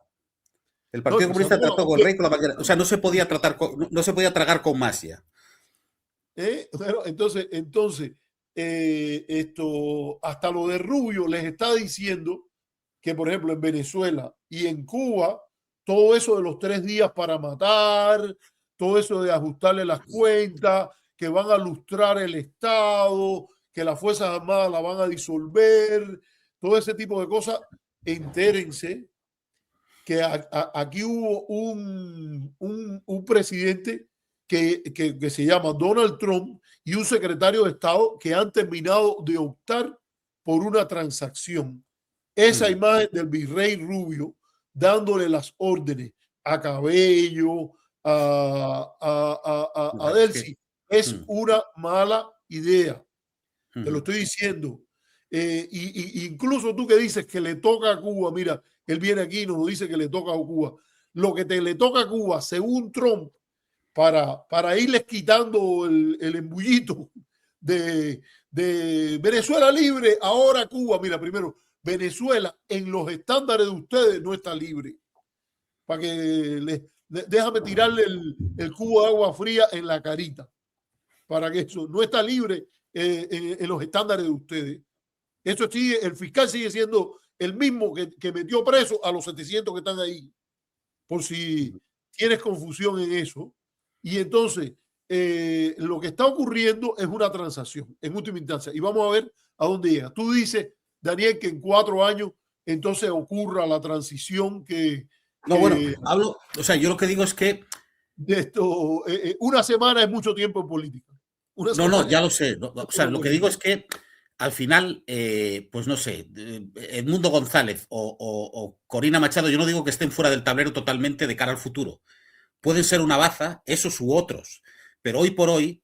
El Partido Comunista trató con el rey y con la bandera. O sea, no se podía tragar con masia. Entonces, esto, hasta lo de Rubio les está diciendo que, por ejemplo, en Venezuela y en Cuba, todo eso de los 3 días para matar, todo eso de ajustarle las cuentas, que van a lustrar el Estado, que las Fuerzas Armadas la van a disolver, todo ese tipo de cosas, entérense que aquí hubo un presidente que se llama Donald Trump y un secretario de Estado que han terminado de optar por una transacción. Esa imagen del virrey Rubio dándole las órdenes a Cabello, a Delcy, es una mala idea. Te lo estoy diciendo. Incluso tú que dices que le toca a Cuba, mira, él viene aquí y nos dice que le toca a Cuba. Lo que le toca a Cuba, según Trump, para irles quitando el embullito de Venezuela libre, ahora Cuba. Mira, primero, Venezuela en los estándares de ustedes no está libre. Para que déjame tirarle el cubo de agua fría en la carita. para que eso no está libre en los estándares de ustedes. Eso sigue, el fiscal sigue siendo el mismo que metió preso a los 700 que están ahí, por si tienes confusión en eso. Y entonces, lo que está ocurriendo es una transacción en última instancia. Y vamos a ver a dónde llega. Tú dices, Daniel, que en 4 años entonces ocurra la transición que... No, bueno, hablo, o sea, yo lo que digo es que... De esto, una semana es mucho tiempo en política. No, ya lo sé. No, o sea, lo que digo es que al final, pues no sé, Edmundo González o Corina Machado, yo no digo que estén fuera del tablero totalmente de cara al futuro. Pueden ser una baza, esos u otros, pero hoy por hoy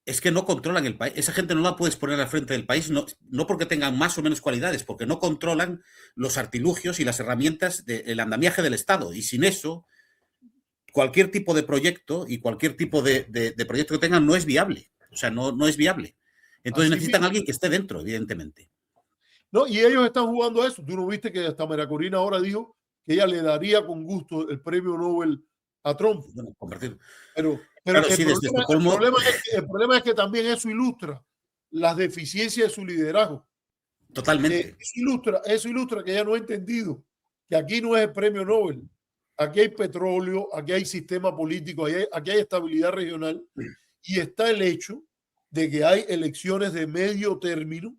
es que no controlan el país. Esa gente no la puedes poner al frente del país, no porque tengan más o menos cualidades, porque no controlan los artilugios y las herramientas del andamiaje del Estado. Y sin eso, cualquier tipo de proyecto y cualquier tipo de proyecto que tengan no es viable. O sea, no es viable. Entonces Así necesitan mismo. a alguien que esté dentro, evidentemente. No, y ellos están jugando a eso. Tú no viste que hasta María Corina ahora dijo que ella le daría con gusto el premio Nobel a Trump. Bueno, compartir. Pero Claro, sí, desde Estocolmo. el problema es que también eso ilustra las deficiencias de su liderazgo. Totalmente. Eso ilustra que ella no ha entendido que aquí no es el premio Nobel. Aquí hay petróleo, aquí hay sistema político, aquí hay estabilidad regional y está el hecho de que hay elecciones de medio término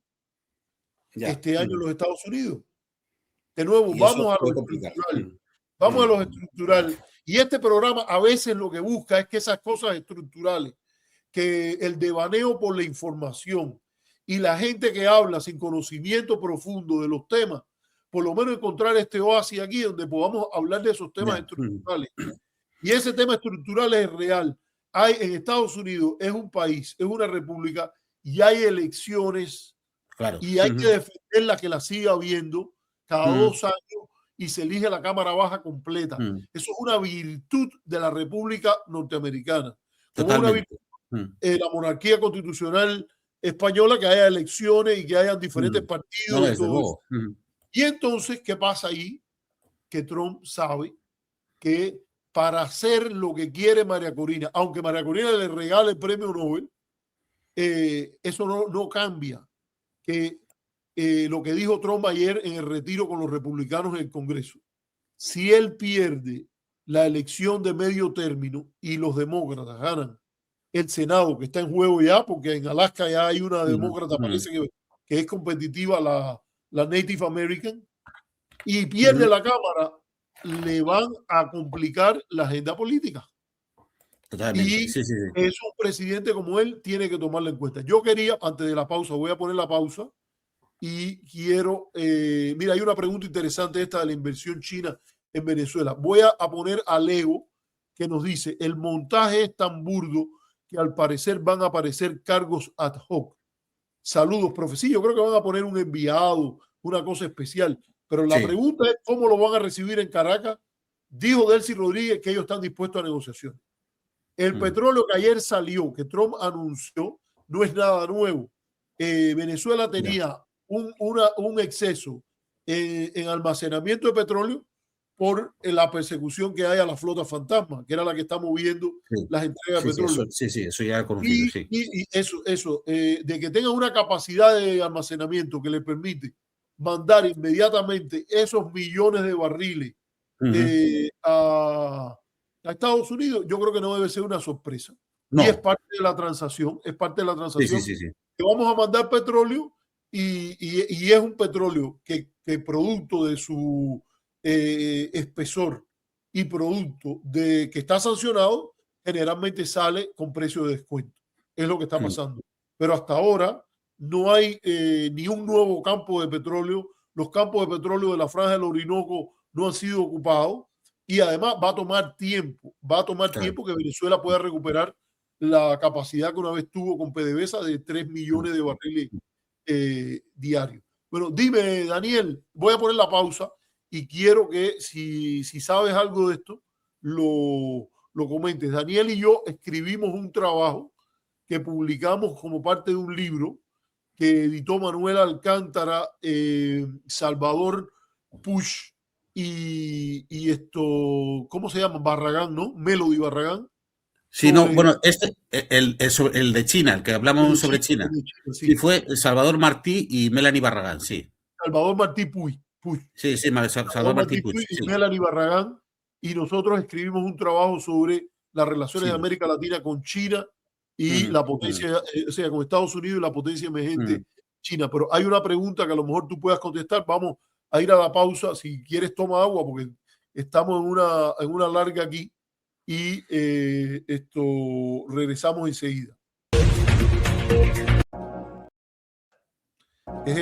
este año en los Estados Unidos. De nuevo, Y vamos eso a puede lo complicar. estructural. Vamos a lo estructural. Y este programa a veces lo que busca es que esas cosas estructurales, que el devaneo por la información y la gente que habla sin conocimiento profundo de los temas, por lo menos encontrar este oasis aquí donde podamos hablar de esos temas estructurales. Y ese tema estructural es real. Hay en Estados Unidos, es un país, es una república y hay elecciones, claro, y hay que defenderla, que la siga habiendo cada 2 años y se elige la Cámara Baja completa. Eso es una virtud de la República Norteamericana. Como una virtud la monarquía constitucional española, que haya elecciones y que hayan diferentes partidos. No, y desde todo luego. eso. Y entonces, ¿qué pasa ahí? Que Trump sabe que para hacer lo que quiere María Corina, aunque María Corina le regale el premio Nobel, eso no cambia. Que lo que dijo Trump ayer en el retiro con los republicanos en el Congreso, si él pierde la elección de medio término y los demócratas ganan el Senado, que está en juego ya, porque en Alaska ya hay una demócrata, parece que es competitiva, la Native American, y pierde la Cámara, le van a complicar la agenda política. Totalmente. Y sí. es un presidente como él, tiene que tomarlo en cuenta. Yo quería, antes de la pausa, voy a poner la pausa, y quiero, mira, hay una pregunta interesante esta de la inversión china en Venezuela. Voy a poner a Lego, que nos dice, el montaje es tan burdo que al parecer van a aparecer cargos ad hoc. Saludos, profe. Sí, yo creo que van a poner un enviado, una cosa especial, pero la pregunta es cómo lo van a recibir en Caracas. Dijo Delcy Rodríguez que ellos están dispuestos a negociación. El petróleo que ayer salió, que Trump anunció, no es nada nuevo. Venezuela tenía un exceso en almacenamiento de petróleo por la persecución que hay a la flota fantasma, que era la que está moviendo las entregas de petróleo. Eso ya he conocido, y eso de que tenga una capacidad de almacenamiento que le permite mandar inmediatamente esos millones de barriles a Estados Unidos, yo creo que no debe ser una sorpresa. No. Y es parte de la transacción, que vamos a mandar petróleo y es un petróleo que producto de su espesor y producto de que está sancionado, generalmente sale con precio de descuento. Es lo que está pasando. Pero hasta ahora no hay ni un nuevo campo de petróleo. Los campos de petróleo de la Franja del Orinoco no han sido ocupados y además va a tomar tiempo. Va a tomar tiempo que Venezuela pueda recuperar la capacidad que una vez tuvo con PDVSA de 3 millones de barriles diarios. Bueno, dime, Daniel, voy a poner la pausa y quiero que si sabes algo de esto, lo comentes. Daniel y yo escribimos un trabajo que publicamos como parte de un libro que editó Manuel Alcántara, Salvador Push y esto, ¿cómo se llama? Barragán, ¿no? Melody Barragán. Sí, no, sobre, bueno, el de China, el que hablamos sobre China, de China, sí, sí. fue Salvador Martí y Melanie Barragán, sí. Salvador Martí Puy, Sí, sí, Salvador Salvador Martí Martí Puig, Puy y sí. Melanie Barragán, y nosotros escribimos un trabajo sobre las relaciones de China. América Latina con China y Ujú, la ujú, potencia, o sea, con Estados Unidos y la potencia emergente ujú. China. Pero hay una pregunta que a lo mejor tú puedas contestar. Vamos a ir a la pausa. Si quieres, toma agua porque estamos en una larga aquí y esto regresamos enseguida. Es